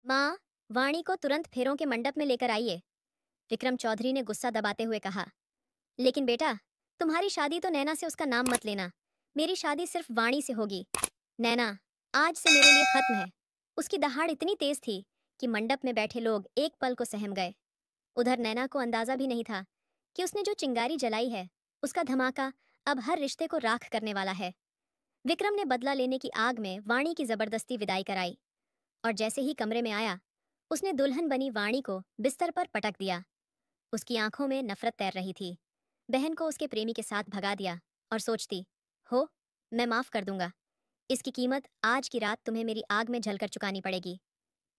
माँ, वाणी को तुरंत फेरों के मंडप में लेकर आइए। विक्रम चौधरी ने गुस्सा दबाते हुए कहा। लेकिन बेटा, तुम्हारी शादी तो नैना से उसका नाम मत लेना। मेरी शादी सिर्फ वाणी से होगी। नैना, आज से मेरे लिए खत्म है। उसकी दहाड़ इतनी तेज थी कि मंडप में बैठे लोग एक पल को सहम गए। उधर नैना को अंदाजा भी नहीं था कि उसने जो चिंगारी जलाई है, उसका धमाका अब हर रिश्ते को राख करने वाला है। विक्रम ने बदला लेने की आग में वाणी की जबरदस्ती विदाई कराई और जैसे ही कमरे में आया, उसने दुल्हन बनी वाणी को बिस्तर पर पटक दिया। उसकी आंखों में नफरत तैर रही थी। बहन को उसके प्रेमी के साथ भगा दिया और सोचती, हो, मैं माफ कर दूंगा। इसकी कीमत आज की रात तुम्हें मेरी आग में जलकर चुकानी पड़ेगी।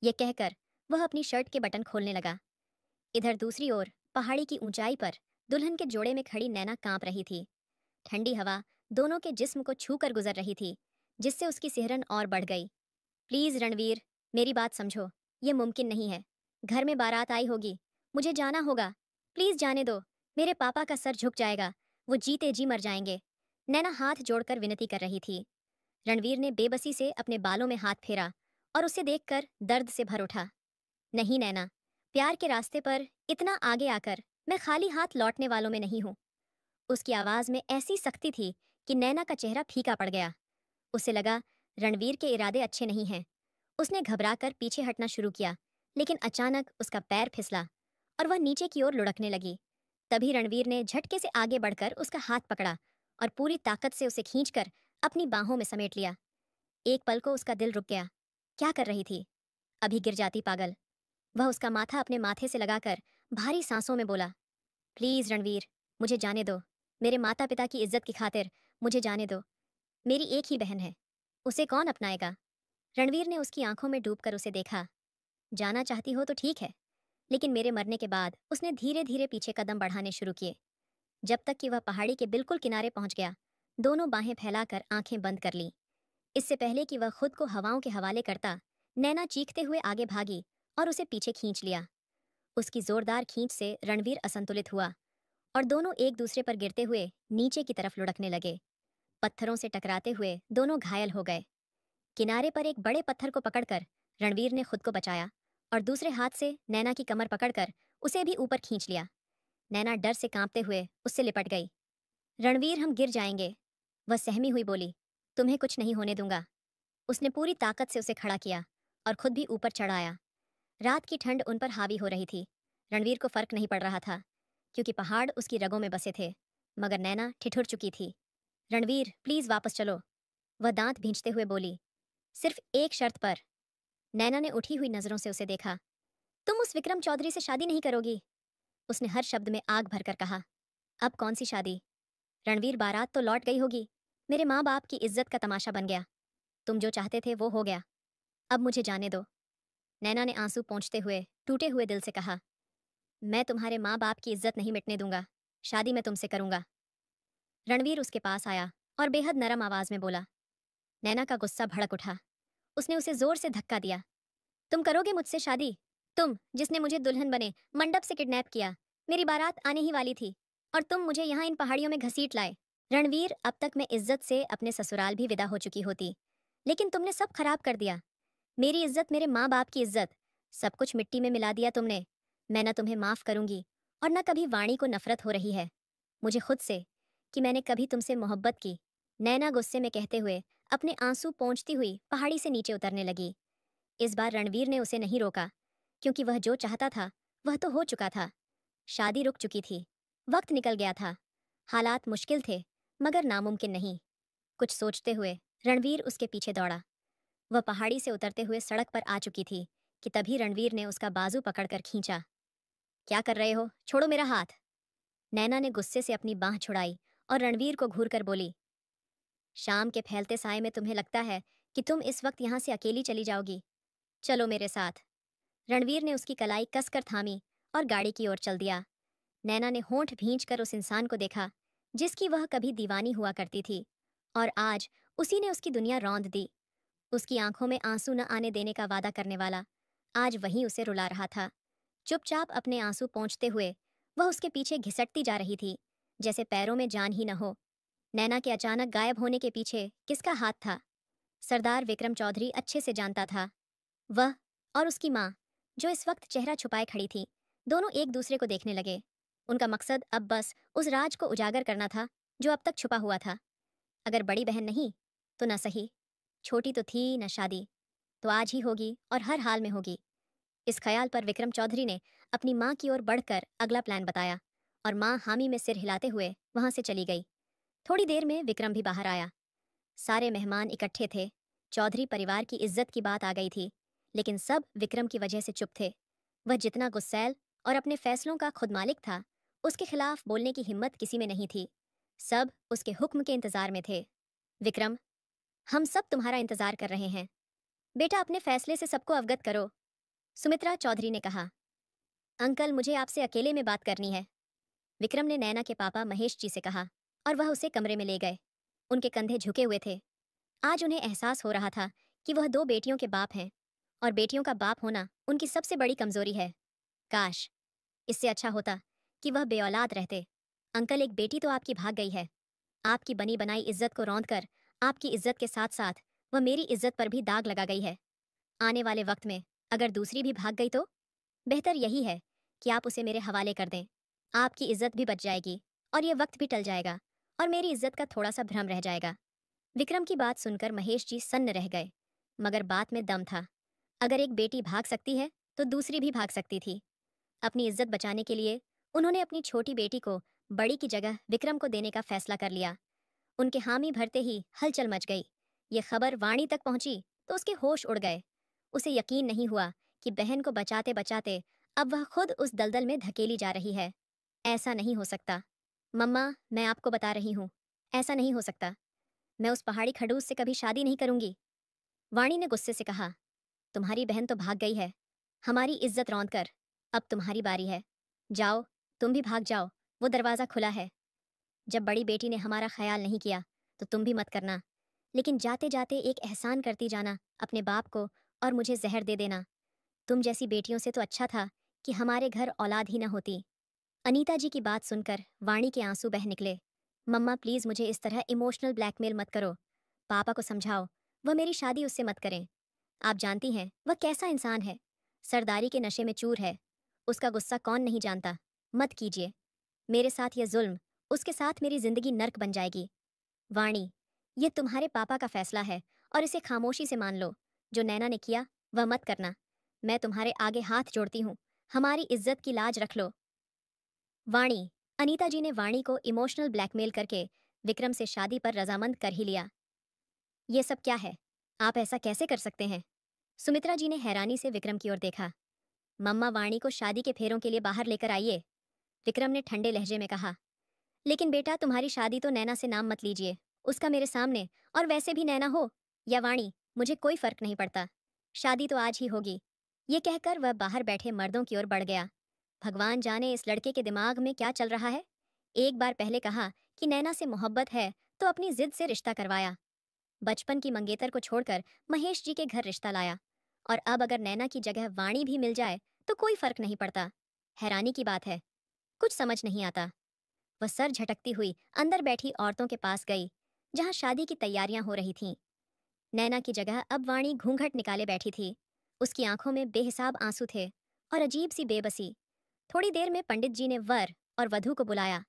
ये कहकर वह अपनी शर्ट के बटन खोलने लगा। इधर दूसरी ओर पहाड़ी की ऊंचाई पर दुल्हन के जोड़े में खड़ी नैना कांप रही थी। ठंडी हवा दोनों के जिस्म को छू कर गुजर रही थी, जिससे उसकी सिहरन और बढ़ गई। प्लीज रणवीर, मेरी बात समझो। ये मुमकिन नहीं है। घर में बारात आई होगी, मुझे जाना होगा। प्लीज जाने दो। मेरे पापा का सर झुक जाएगा, वो जीते जी मर जाएंगे। नैना हाथ जोड़कर विनती कर रही थी। रणवीर ने बेबसी से अपने बालों में हाथ फेरा और उसे देखकर दर्द से भर उठा। नहीं नैना, प्यार के रास्ते पर इतना आगे आकर मैं खाली हाथ लौटने वालों में नहीं हूं। उसकी आवाज में ऐसी सख्ती थी कि नैना का चेहरा फीका पड़ गया। उसे लगा रणवीर के इरादे अच्छे नहीं हैं। उसने घबराकर पीछे हटना शुरू किया, लेकिन अचानक उसका पैर फिसला और वह नीचे की ओर लुढ़कने लगी। तभी रणवीर ने झटके से आगे बढ़कर उसका हाथ पकड़ा और पूरी ताकत से उसे खींचकर अपनी बाहों में समेट लिया। एक पल को उसका दिल रुक गया। क्या कर रही थी? अभी गिर जाती पागल। वह उसका माथा अपने माथे से लगाकर भारी सांसों में बोला, प्लीज रणवीर, मुझे जाने दो। मेरे माता पिता की इज्जत की खातिर मुझे जाने दो। मेरी एक ही बहन है, उसे कौन अपनाएगा? रणवीर ने उसकी आंखों में डूबकर उसे देखा। जाना चाहती हो तो ठीक है, लेकिन मेरे मरने के बाद उसने धीरे धीरे पीछे कदम बढ़ाने शुरू किए, जब तक कि वह पहाड़ी के बिल्कुल किनारे पहुंच गया। दोनों बाहें फैलाकर आंखें बंद कर लीं। इससे पहले कि वह खुद को हवाओं के हवाले करता, नैना चीखते हुए आगे भागी और उसे पीछे खींच लिया। उसकी जोरदार खींच से रणवीर असंतुलित हुआ और दोनों एक दूसरे पर गिरते हुए नीचे की तरफ लुढ़कने लगे। पत्थरों से टकराते हुए दोनों घायल हो गए। किनारे पर एक बड़े पत्थर को पकड़कर रणवीर ने खुद को बचाया और दूसरे हाथ से नैना की कमर पकड़कर उसे भी ऊपर खींच लिया। नैना डर से कांपते हुए उससे लिपट गई। रणवीर, हम गिर जाएंगे। वह सहमी हुई बोली। तुम्हें कुछ नहीं होने दूंगा। उसने पूरी ताकत से उसे खड़ा किया और खुद भी ऊपर चढ़ आया। रात की ठंड उन पर हावी हो रही थी। रणवीर को फर्क नहीं पड़ रहा था, क्योंकि पहाड़ उसकी रगों में बसे थे, मगर नैना ठिठुर चुकी थी। रणवीर, प्लीज वापस चलो, वह दांत भींचते हुए बोली। सिर्फ एक शर्त पर। नैना ने उठी हुई नजरों से उसे देखा। तुम उस विक्रम चौधरी से शादी नहीं करोगी? उसने हर शब्द में आग भरकर कहा। अब कौन सी शादी? रणवीर, बारात तो लौट गई होगी। मेरे माँ बाप की इज्जत का तमाशा बन गया। तुम जो चाहते थे वो हो गया। अब मुझे जाने दो। नैना ने आंसू पोंछते हुए टूटे हुए दिल से कहा। मैं तुम्हारे माँ बाप की इज्जत नहीं मिटने दूंगा। शादी मैं तुमसे करूंगा। रणवीर उसके पास आया और बेहद नरम आवाज में बोला। नैना का गुस्सा भड़क उठा। उसने उसे जोर से धक्का दिया। तुम करोगे मुझसे शादी? तुम, जिसने मुझे दुल्हन बने मंडप से किडनैप किया। मेरी बारात आने ही वाली थी और तुम मुझे यहाँ इन पहाड़ियों में घसीट लाए। रणवीर, अब तक मैं इज्जत से अपने ससुराल भी विदा हो चुकी होती, लेकिन तुमने सब खराब कर दिया। मेरी इज्जत, मेरे माँ बाप की इज्जत, सब कुछ मिट्टी में मिला दिया तुमने। मैं न तुम्हें माफ करूंगी और न कभी वाणी को नफरत हो रही है मुझे खुद से कि मैंने कभी तुमसे मोहब्बत की। नैना गुस्से में कहते हुए अपने आंसू पोंछती हुई पहाड़ी से नीचे उतरने लगी। इस बार रणवीर ने उसे नहीं रोका, क्योंकि वह जो चाहता था वह तो हो चुका था। शादी रुक चुकी थी। वक्त निकल गया था। हालात मुश्किल थे, मगर नामुमकिन नहीं। कुछ सोचते हुए रणवीर उसके पीछे दौड़ा। वह पहाड़ी से उतरते हुए सड़क पर आ चुकी थी कि तभी रणवीर ने उसका बाजू पकड़कर खींचा। क्या कर रहे हो? छोड़ो मेरा हाथ। नैना ने गुस्से से अपनी बांह छुड़ाई और रणवीर को घूर कर बोली। शाम के फैलते साए में तुम्हें लगता है कि तुम इस वक्त यहाँ से अकेली चली जाओगी? चलो मेरे साथ। रणवीर ने उसकी कलाई कसकर थामी और गाड़ी की ओर चल दिया। नैना ने होंठ भींच कर उस इंसान को देखा जिसकी वह कभी दीवानी हुआ करती थी, और आज उसी ने उसकी दुनिया रौंद दी। उसकी आंखों में आंसू न आने देने का वादा करने वाला आज वहीं उसे रुला रहा था। चुपचाप अपने आंसू पोंछते हुए वह उसके पीछे घिसटती जा रही थी, जैसे पैरों में जान ही न हो। नैना के अचानक गायब होने के पीछे किसका हाथ था? सरदार विक्रम चौधरी अच्छे से जानता था। वह और उसकी माँ, जो इस वक्त चेहरा छुपाए खड़ी थी, दोनों एक दूसरे को देखने लगे। उनका मकसद अब बस उस राज को उजागर करना था जो अब तक छुपा हुआ था। अगर बड़ी बहन नहीं तो न सही, छोटी तो थी न शादी, तो आज ही होगी और हर हाल में होगी। इस ख्याल पर विक्रम चौधरी ने अपनी माँ की ओर बढ़कर अगला प्लान बताया और माँ हामी में सिर हिलाते हुए वहां से चली गई। थोड़ी देर में विक्रम भी बाहर आया। सारे मेहमान इकट्ठे थे। चौधरी परिवार की इज्जत की बात आ गई थी, लेकिन सब विक्रम की वजह से चुप थे। वह जितना गुस्सैल और अपने फैसलों का खुद मालिक था, उसके खिलाफ बोलने की हिम्मत किसी में नहीं थी। सब उसके हुक्म के इंतजार में थे। विक्रम, हम सब तुम्हारा इंतजार कर रहे हैं। बेटा, अपने फैसले से सबको अवगत करो। सुमित्रा चौधरी ने कहा। अंकल, मुझे आपसे अकेले में बात करनी है, विक्रम ने नैना के पापा महेश जी से कहा और वह उसे कमरे में ले गए। उनके कंधे झुके हुए थे। आज उन्हें एहसास हो रहा था कि वह दो बेटियों के बाप हैं और बेटियों का बाप होना उनकी सबसे बड़ी कमजोरी है। काश इससे अच्छा होता कि वह बेऔलाद रहते। अंकल, एक बेटी तो आपकी भाग गई है। आपकी बनी बनाई इज्जत को रौंद कर आपकी इज्जत के साथ साथ वह मेरी इज्जत पर भी दाग लगा गई है। आने वाले वक्त में अगर दूसरी भी भाग गई तो बेहतर यही है कि आप उसे मेरे हवाले कर दें। आपकी इज्जत भी बच जाएगी और ये वक्त भी टल जाएगा और मेरी इज्जत का थोड़ा सा भ्रम रह जाएगा। विक्रम की बात सुनकर महेश जी सन्न रह गए, मगर बात में दम था। अगर एक बेटी भाग सकती है तो दूसरी भी भाग सकती थी। अपनी इज्जत बचाने के लिए उन्होंने अपनी छोटी बेटी को बड़ी की जगह विक्रम को देने का फैसला कर लिया। उनके हामी भरते ही हलचल मच गई। ये खबर वाणी तक पहुंची तो उसके होश उड़ गए। उसे यकीन नहीं हुआ कि बहन को बचाते बचाते अब वह खुद उस दलदल में धकेली जा रही है। ऐसा नहीं हो सकता। मम्मा, मैं आपको बता रही हूँ, ऐसा नहीं हो सकता। मैं उस पहाड़ी खड़ूस से कभी शादी नहीं करूंगी, वाणी ने गुस्से से कहा। तुम्हारी बहन तो भाग गई है, हमारी इज्जत रौंद कर। अब तुम्हारी बारी है। जाओ, तुम भी भाग जाओ, वो दरवाज़ा खुला है। जब बड़ी बेटी ने हमारा ख्याल नहीं किया तो तुम भी मत करना, लेकिन जाते जाते एक एहसान करती जाना अपने बाप को और मुझे जहर दे देना। तुम जैसी बेटियों से तो अच्छा था कि हमारे घर औलाद ही न होती। अनीता जी की बात सुनकर वाणी के आंसू बह निकले। मम्मा, प्लीज़ मुझे इस तरह इमोशनल ब्लैकमेल मत करो। पापा को समझाओ, वह मेरी शादी उससे मत करें। आप जानती हैं वह कैसा इंसान है, सरदारी के नशे में चूर है। उसका गुस्सा कौन नहीं जानता। मत कीजिए। मेरे साथ यह जुल्म, उसके साथ मेरी जिंदगी नर्क बन जाएगी। वाणी, ये तुम्हारे पापा का फैसला है और इसे खामोशी से मान लो। जो नैना ने किया वह मत करना। मैं तुम्हारे आगे हाथ जोड़ती हूँ, हमारी इज्जत की लाज रख लो। वाणी, अनीता जी ने वाणी को इमोशनल ब्लैकमेल करके विक्रम से शादी पर रजामंद कर ही लिया। ये सब क्या है? आप ऐसा कैसे कर सकते हैं? सुमित्रा जी ने हैरानी से विक्रम की ओर देखा। मम्मा, वाणी को शादी के फेरों के लिए बाहर लेकर आइए, विक्रम ने ठंडे लहजे में कहा। लेकिन बेटा, तुम्हारी शादी तो नैना से नाम मत लीजिए, उसका मेरे सामने, और वैसे भी नैना हो या वाणी, मुझे कोई फर्क नहीं पड़ता। शादी तो आज ही होगी। ये कहकर वह बाहर बैठे मर्दों की ओर बढ़ गया। भगवान जाने इस लड़के के दिमाग में क्या चल रहा है। एक बार पहले कहा कि नैना से मोहब्बत है तो अपनी जिद से रिश्ता करवाया। बचपन की मंगेतर को छोड़कर महेश जी के घर रिश्ता लाया, और अब अगर नैना की जगह वाणी भी मिल जाए तो कोई फर्क नहीं पड़ता। हैरानी की बात है, कुछ समझ नहीं आता। वह सर झटकती हुई अंदर बैठी औरतों के पास गई, जहां शादी की तैयारियां हो रही थीं। नैना की जगह अब वाणी घूंघट निकाले बैठी थी। उसकी आंखों में बेहिसाब आंसू थे और अजीब सी बेबसी। थोड़ी देर में पंडित जी ने वर और वधू को बुलाया।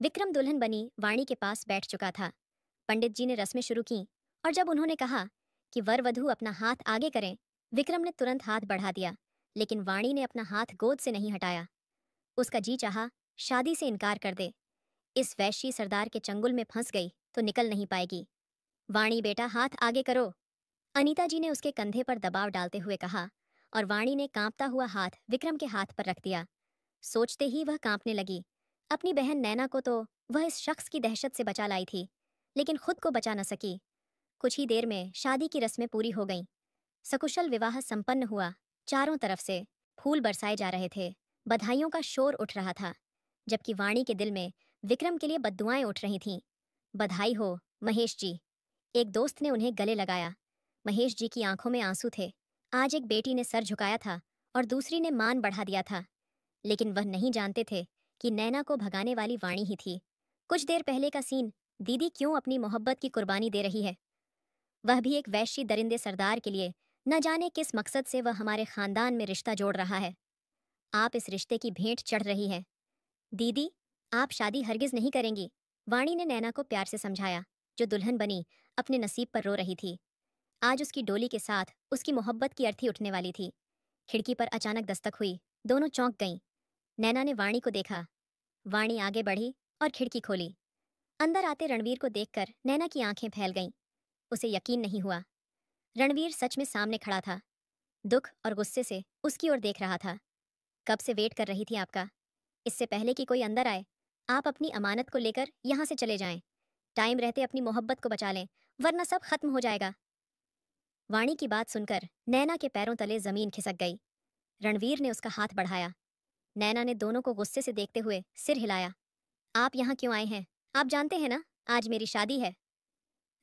विक्रम दुल्हन बनी वाणी के पास बैठ चुका था। पंडित जी ने रस्में शुरू की और जब उन्होंने कहा कि वर वधू अपना हाथ आगे करें, विक्रम ने तुरंत हाथ बढ़ा दिया, लेकिन वाणी ने अपना हाथ गोद से नहीं हटाया। उसका जी चाहा शादी से इनकार कर दे। इस वैश्य सरदार के चंगुल में फंस गई तो निकल नहीं पाएगी। वाणी बेटा, हाथ आगे करो, अनीता जी ने उसके कंधे पर दबाव डालते हुए कहा, और वाणी ने कांपता हुआ हाथ विक्रम के हाथ पर रख दिया। सोचते ही वह कांपने लगी। अपनी बहन नैना को तो वह इस शख्स की दहशत से बचा लाई थी, लेकिन खुद को बचा न सकी। कुछ ही देर में शादी की रस्में पूरी हो गईं। सकुशल विवाह संपन्न हुआ। चारों तरफ से फूल बरसाए जा रहे थे, बधाइयों का शोर उठ रहा था, जबकि वाणी के दिल में विक्रम के लिए बद्दुआएं उठ रही थीं। बधाई हो महेश जी, एक दोस्त ने उन्हें गले लगाया। महेश जी की आंखों में आंसू थे। आज एक बेटी ने सर झुकाया था और दूसरी ने मान बढ़ा दिया था, लेकिन वह नहीं जानते थे कि नैना को भगाने वाली वाणी ही थी। कुछ देर पहले का सीन, दीदी क्यों अपनी मोहब्बत की कुर्बानी दे रही है, वह भी एक वैश्य दरिंदे सरदार के लिए न जाने किस मकसद से वह हमारे खानदान में रिश्ता जोड़ रहा है। आप इस रिश्ते की भेंट चढ़ रही हैं। दीदी, आप शादी हरगिज नहीं करेंगी। वाणी ने नैना को प्यार से समझाया, जो दुल्हन बनी अपने नसीब पर रो रही थी। आज उसकी डोली के साथ उसकी मोहब्बत की अर्थी उठने वाली थी। खिड़की पर अचानक दस्तक हुई। दोनों चौंक गईं। नैना ने वाणी को देखा। वाणी आगे बढ़ी और खिड़की खोली। अंदर आते रणवीर को देखकर नैना की आंखें फैल गईं। उसे यकीन नहीं हुआ। रणवीर सच में सामने खड़ा था। दुख और गुस्से से उसकी ओर देख रहा था। कब से वेट कर रही थी आपका। इससे पहले कि कोई अंदर आए, आप अपनी अमानत को लेकर यहाँ से चले जाएं। टाइम रहते अपनी मोहब्बत को बचा लें, वरना सब खत्म हो जाएगा। वाणी की बात सुनकर नैना के पैरों तले जमीन खिसक गई। रणवीर ने उसका हाथ बढ़ाया। नैना ने दोनों को गुस्से से देखते हुए सिर हिलाया। आप यहाँ क्यों आए हैं? आप जानते हैं ना, आज मेरी शादी है।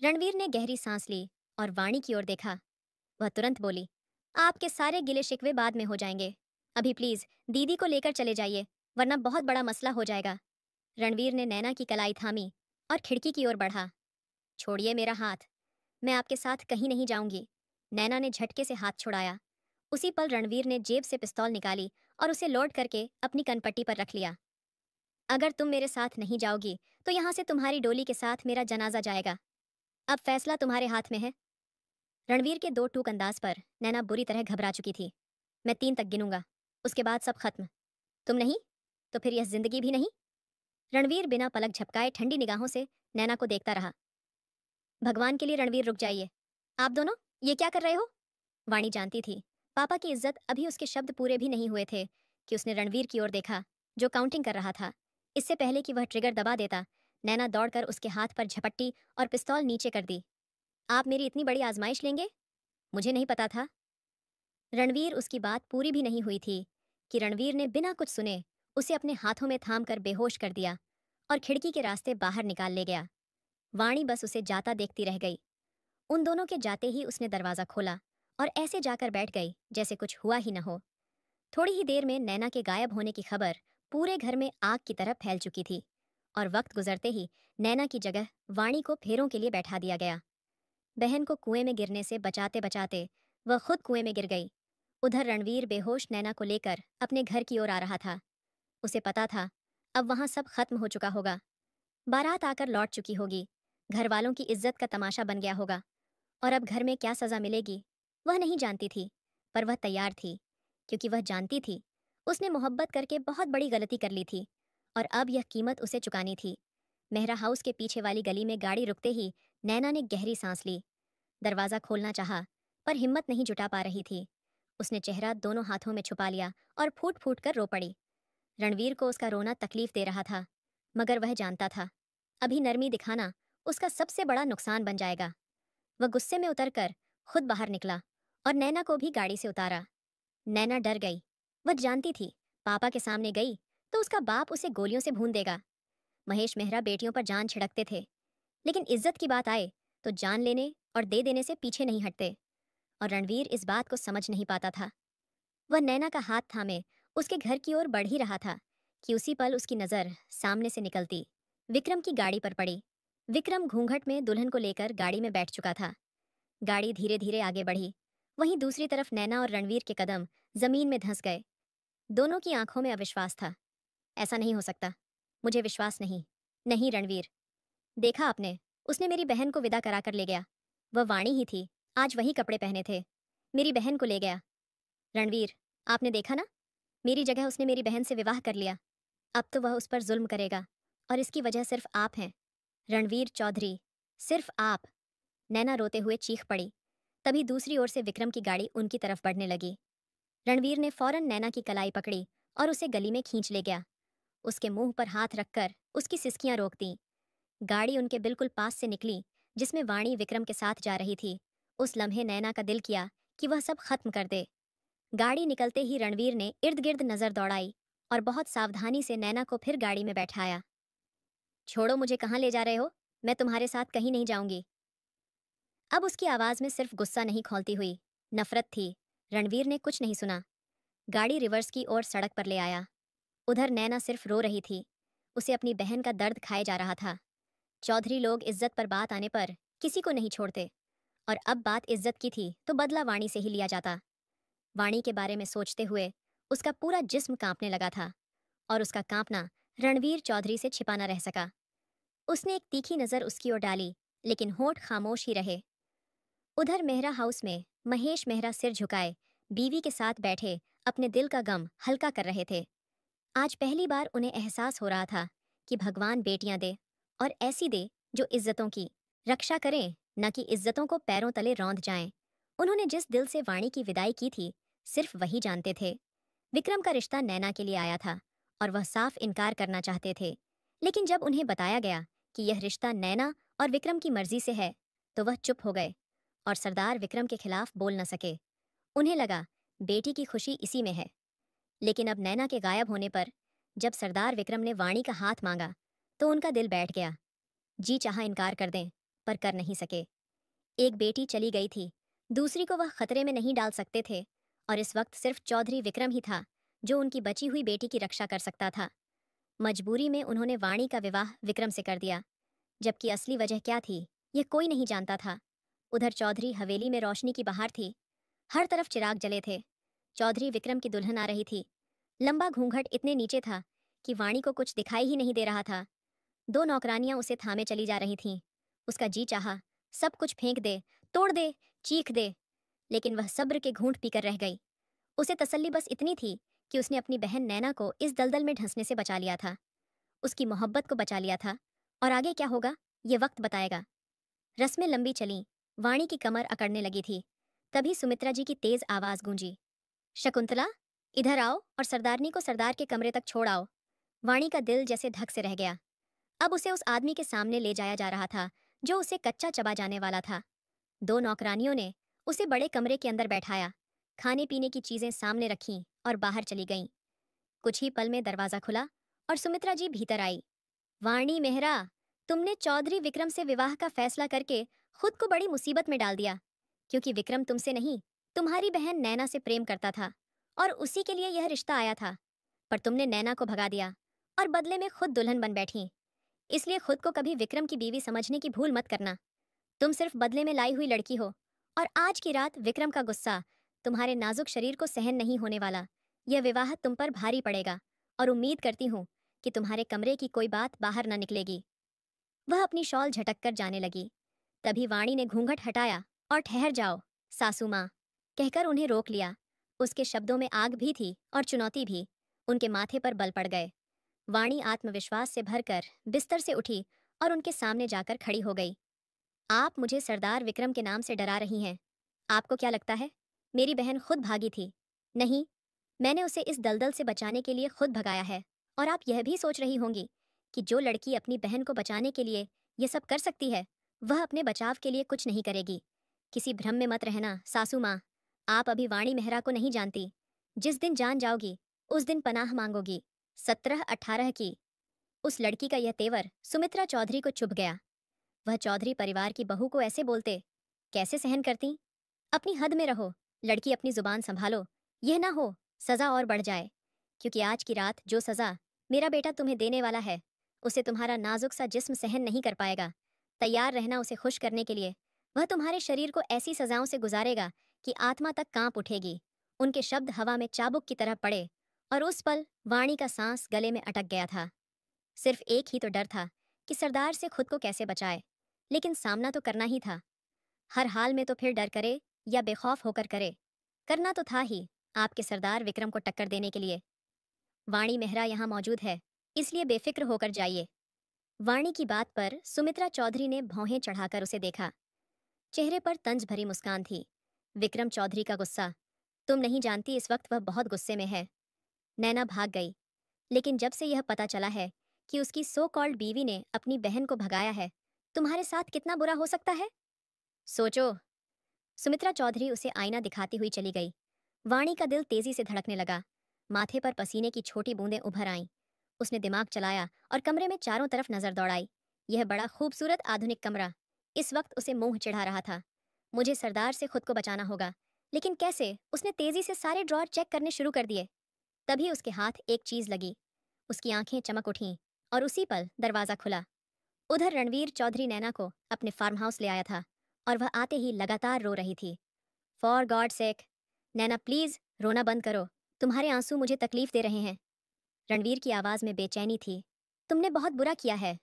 रणवीर ने गहरी सांस ली और वाणी की ओर देखा। वह तुरंत बोली, आपके सारे गिले शिकवे बाद में हो जाएंगे। अभी प्लीज दीदी को लेकर चले जाइए, वरना बहुत बड़ा मसला हो जाएगा। रणवीर ने नैना की कलाई थामी और खिड़की की ओर बढ़ा। छोड़िए मेरा हाथ, मैं आपके साथ कहीं नहीं जाऊंगी। नैना ने झटके से हाथ छुड़ाया। उसी पल रणवीर ने जेब से पिस्तौल निकाली और उसे लोड करके अपनी कनपट्टी पर रख लिया। अगर तुम मेरे साथ नहीं जाओगी तो यहाँ से तुम्हारी डोली के साथ मेरा जनाजा जाएगा। अब फैसला तुम्हारे हाथ में है। रणवीर के दो टूक अंदाज पर नैना बुरी तरह घबरा चुकी थी। मैं 3 तक गिनूंगा, उसके बाद सब खत्म। तुम नहीं तो फिर यह जिंदगी भी नहीं। रणवीर बिना पलक झपकाए ठंडी निगाहों से नैना को देखता रहा। भगवान के लिए रणवीर, रुक जाइए। आप दोनों ये क्या कर रहे हो? वाणी जानती थी पापा की इज्जत अभी उसके शब्द पूरे भी नहीं हुए थे कि उसने रणवीर की ओर देखा, जो काउंटिंग कर रहा था। इससे पहले कि वह ट्रिगर दबा देता, नैना दौड़कर उसके हाथ पर झपट्टी और पिस्तौल नीचे कर दी। आप मेरी इतनी बड़ी आजमाइश लेंगे? मुझे नहीं पता था। रणवीर उसकी बात पूरी भी नहीं हुई थी कि रणवीर ने बिना कुछ सुने उसे अपने हाथों में थाम कर बेहोश कर दिया और खिड़की के रास्ते बाहर निकाल ले गया। वाणी बस उसे जाता देखती रह गई। उन दोनों के जाते ही उसने दरवाजा खोला और ऐसे जाकर बैठ गई जैसे कुछ हुआ ही न हो। थोड़ी ही देर में नैना के गायब होने की खबर पूरे घर में आग की तरह फैल चुकी थी और वक्त गुजरते ही नैना की जगह वाणी को फेरों के लिए बैठा दिया गया। बहन को कुएं में गिरने से बचाते बचाते वह खुद कुएं में गिर गई। उधर रणवीर बेहोश नैना को लेकर अपने घर की ओर आ रहा था। उसे पता था अब वहां सब खत्म हो चुका होगा। बारात आकर लौट चुकी होगी। घर वालों की इज्जत का तमाशा बन गया होगा और अब घर में क्या सजा मिलेगी वह नहीं जानती थी, पर वह तैयार थी, क्योंकि वह जानती थी उसने मोहब्बत करके बहुत बड़ी गलती कर ली थी और अब यह कीमत उसे चुकानी थी। मेहरा हाउस के पीछे वाली गली में गाड़ी रुकते ही नैना ने गहरी सांस ली। दरवाज़ा खोलना चाहा, पर हिम्मत नहीं जुटा पा रही थी। उसने चेहरा दोनों हाथों में छुपा लिया और फूट फूट कर रो पड़ी। रणवीर को उसका रोना तकलीफ दे रहा था, मगर वह जानता था अभी नरमी दिखाना उसका सबसे बड़ा नुकसान बन जाएगा। वह गुस्से में उतरकर खुद बाहर निकला और नैना को भी गाड़ी से उतारा। नैना डर गई। वह जानती थी पापा के सामने गई तो उसका बाप उसे गोलियों से भून देगा। महेश मेहरा बेटियों पर जान छिड़कते थे, लेकिन इज्जत की बात आए तो जान लेने और दे देने से पीछे नहीं हटते, और रणवीर इस बात को समझ नहीं पाता था। वह नैना का हाथ थामे उसके घर की ओर बढ़ ही रहा था कि उसी पल उसकी नज़र सामने से निकलती विक्रम की गाड़ी पर पड़ी। विक्रम घूंघट में दुल्हन को लेकर गाड़ी में बैठ चुका था। गाड़ी धीरे धीरे आगे बढ़ी। वहीं दूसरी तरफ नैना और रणवीर के कदम जमीन में धंस गए। दोनों की आंखों में अविश्वास था। ऐसा नहीं हो सकता, मुझे विश्वास नहीं। नहीं रणवीर, देखा आपने, उसने मेरी बहन को विदा कराकर ले गया। वह वाणी ही थी, आज वही कपड़े पहने थे, मेरी बहन को ले गया। रणवीर, आपने देखा ना, मेरी जगह उसने मेरी बहन से विवाह कर लिया। अब तो वह उस पर जुल्म करेगा और इसकी वजह सिर्फ आप हैं, रणवीर चौधरी, सिर्फ आप। नैना रोते हुए चीख पड़ी। तभी दूसरी ओर से विक्रम की गाड़ी उनकी तरफ बढ़ने लगी। रणवीर ने फौरन नैना की कलाई पकड़ी और उसे गली में खींच ले गया। उसके मुंह पर हाथ रखकर उसकी सिसकियां रोक दी। गाड़ी उनके बिल्कुल पास से निकली, जिसमें वाणी विक्रम के साथ जा रही थी। उस लम्हे नैना का दिल किया कि वह सब खत्म कर दे। गाड़ी निकलते ही रणवीर ने इर्द गिर्द नजर दौड़ाई और बहुत सावधानी से नैना को फिर गाड़ी में बैठाया। छोड़ो, मुझे कहाँ ले जा रहे हो? मैं तुम्हारे साथ कहीं नहीं जाऊंगी। अब उसकी आवाज में सिर्फ गुस्सा नहीं खौलती हुई, नफरत थी। रणवीर ने कुछ नहीं सुना। गाड़ी रिवर्स की ओर सड़क पर ले आया। उधर नैना सिर्फ रो रही थी। उसे अपनी बहन का दर्द खाए जा रहा था। चौधरी लोग इज्जत पर बात आने पर किसी को नहीं छोड़ते, और अब बात इज्जत की थी तो बदला वाणी से ही लिया जाता। वाणी के बारे में सोचते हुए उसका पूरा जिस्म कांपने लगा था और उसका कांपना रणवीर चौधरी से छिपा न रह सका। उसने एक तीखी नजर उसकी ओर डाली, लेकिन होंठ खामोश ही रहे। उधर मेहरा हाउस में महेश मेहरा सिर झुकाए बीवी के साथ बैठे अपने दिल का गम हल्का कर रहे थे। आज पहली बार उन्हें एहसास हो रहा था कि भगवान बेटियां दे, और ऐसी दे जो इज्जतों की रक्षा करें, न कि इज्जतों को पैरों तले रौंद जाएं। उन्होंने जिस दिल से वाणी की विदाई की थी सिर्फ वही जानते थे। विक्रम का रिश्ता नैना के लिए आया था और वह साफ इनकार करना चाहते थे, लेकिन जब उन्हें बताया गया कि यह रिश्ता नैना और विक्रम की मर्जी से है तो वह चुप हो गए और सरदार विक्रम के खिलाफ बोल न सके। उन्हें लगा बेटी की खुशी इसी में है। लेकिन अब नैना के गायब होने पर जब सरदार विक्रम ने वाणी का हाथ मांगा तो उनका दिल बैठ गया। जी चाहा इनकार कर दें, पर कर नहीं सके। एक बेटी चली गई थी, दूसरी को वह खतरे में नहीं डाल सकते थे, और इस वक्त सिर्फ चौधरी विक्रम ही था जो उनकी बची हुई बेटी की रक्षा कर सकता था। मजबूरी में उन्होंने वाणी का विवाह विक्रम से कर दिया, जबकि असली वजह क्या थी यह कोई नहीं जानता था। उधर चौधरी हवेली में रोशनी की बहार थी, हर तरफ चिराग जले थे। चौधरी विक्रम की दुल्हन आ रही थी। लंबा घूंघट इतने नीचे था कि वाणी को कुछ दिखाई ही नहीं दे रहा था। दो नौकरानियां उसे थामे चली जा रही थीं। उसका जी चाहा सब कुछ फेंक दे, तोड़ दे, चीख दे, लेकिन वह सब्र के घूंट पीकर रह गई। उसे तसल्ली बस इतनी थी कि उसने अपनी बहन नैना को इस दलदल में धंसने से बचा लिया था, उसकी मोहब्बत को बचा लिया था, और आगे क्या होगा ये वक्त बताएगा। रस्में लंबी चलीं, वाणी की कमर अकड़ने लगी थी। तभी सुमित्रा जी की तेज आवाज गूंजी, शकुंतला, इधर आओ और सरदारनी को सरदार के कमरे तक छोड़ आओ। वाणी का दिल जैसे धक से रह गया। अब उसे उस आदमी के सामने ले जाया जा रहा था जो उसे कच्चा चबा जाने वाला था। दो नौकरानियों ने उसे बड़े कमरे के अंदर बैठाया, खाने पीने की चीजें सामने रखीं और बाहर चली गईं। कुछ ही पल में दरवाजा खुला और सुमित्रा जी भीतर आई। वाणी मेहरा, तुमने चौधरी विक्रम से विवाह का फैसला करके खुद को बड़ी मुसीबत में डाल दिया, क्योंकि विक्रम तुमसे नहीं, तुम्हारी बहन नैना से प्रेम करता था और उसी के लिए यह रिश्ता आया था। पर तुमने नैना को भगा दिया और बदले में खुद दुल्हन बन बैठी। इसलिए खुद को कभी विक्रम की बीवी समझने की भूल मत करना। तुम सिर्फ बदले में लाई हुई लड़की हो, और आज की रात विक्रम का गुस्सा तुम्हारे नाजुक शरीर को सहन नहीं होने वाला। यह विवाह तुम पर भारी पड़ेगा, और उम्मीद करती हूँ कि तुम्हारे कमरे की कोई बात बाहर न निकलेगी। वह अपनी शॉल झटक कर जाने लगी। तभी वाणी ने घूंघट हटाया और ठहर जाओ सासू माँ कहकर उन्हें रोक लिया। उसके शब्दों में आग भी थी और चुनौती भी। उनके माथे पर बल पड़ गए। वाणी आत्मविश्वास से भरकर बिस्तर से उठी और उनके सामने जाकर खड़ी हो गई। आप मुझे सरदार विक्रम के नाम से डरा रही हैं। आपको क्या लगता है मेरी बहन खुद भागी थी? नहीं, मैंने उसे इस दलदल से बचाने के लिए खुद भगाया है। और आप यह भी सोच रही होंगी कि जो लड़की अपनी बहन को बचाने के लिए यह सब कर सकती है, वह अपने बचाव के लिए कुछ नहीं करेगी। किसी भ्रम में मत रहना सासू माँ। आप अभी वाणी मेहरा को नहीं जानती। जिस दिन जान जाओगी उस दिन पनाह मांगोगी। 17-18 की उस लड़की का यह तेवर सुमित्रा चौधरी को चुभ गया। वह चौधरी परिवार की बहू को ऐसे बोलते कैसे सहन करती? अपनी हद में रहो लड़की, अपनी जुबान संभालो। यह ना हो सजा और बढ़ जाए, क्योंकि आज की रात जो सजा मेरा बेटा तुम्हें देने वाला है उसे तुम्हारा नाजुक सा जिस्म सहन नहीं कर पाएगा। तैयार रहना उसे खुश करने के लिए। वह तुम्हारे शरीर को ऐसी सजाओं से गुजारेगा कि आत्मा तक कांप उठेगी। उनके शब्द हवा में चाबुक की तरह पड़े, और उस पल वाणी का सांस गले में अटक गया था। सिर्फ एक ही तो डर था कि सरदार से खुद को कैसे बचाए, लेकिन सामना तो करना ही था। हर हाल में तो फिर डर करे या बेखौफ होकर करे, करना तो था ही आपके सरदार विक्रम को टक्कर देने के लिए। वाणी मेहरा यहाँ मौजूद है, इसलिए बेफिक्र होकर जाइए। वाणी की बात पर सुमित्रा चौधरी ने भौहें चढ़ाकर उसे देखा। चेहरे पर तंज भरी मुस्कान थी। विक्रम चौधरी का गुस्सा, तुम नहीं जानती इस वक्त वह बहुत गुस्से में है। नैना भाग गई, लेकिन जब से यह पता चला है कि उसकी सो कॉल्ड बीवी ने अपनी बहन को भगाया है, तुम्हारे साथ कितना बुरा हो सकता है सोचो। सुमित्रा चौधरी उसे आईना दिखाती हुई चली गई। वाणी का दिल तेजी से धड़कने लगा। माथे पर पसीने की छोटी बूंदें उभर आईं। उसने दिमाग चलाया और कमरे में चारों तरफ नजर दौड़ाई। यह बड़ा खूबसूरत आधुनिक कमरा इस वक्त उसे मोह चिढ़ा रहा था। मुझे सरदार से खुद को बचाना होगा, लेकिन कैसे? उसने तेजी से सारे ड्रॉर चेक करने शुरू कर दिए। तभी उसके हाथ एक चीज लगी। उसकी आंखें चमक उठीं और उसी पल दरवाजा खुला। उधर रणवीर चौधरी नैना को अपने फार्म हाउस ले आया था और वह आते ही लगातार रो रही थी। For God sake, Naina please रोना बंद करो, तुम्हारे आंसू मुझे तकलीफ दे रहे हैं। रणवीर की आवाज में बेचैनी थी। तुमने बहुत बुरा किया है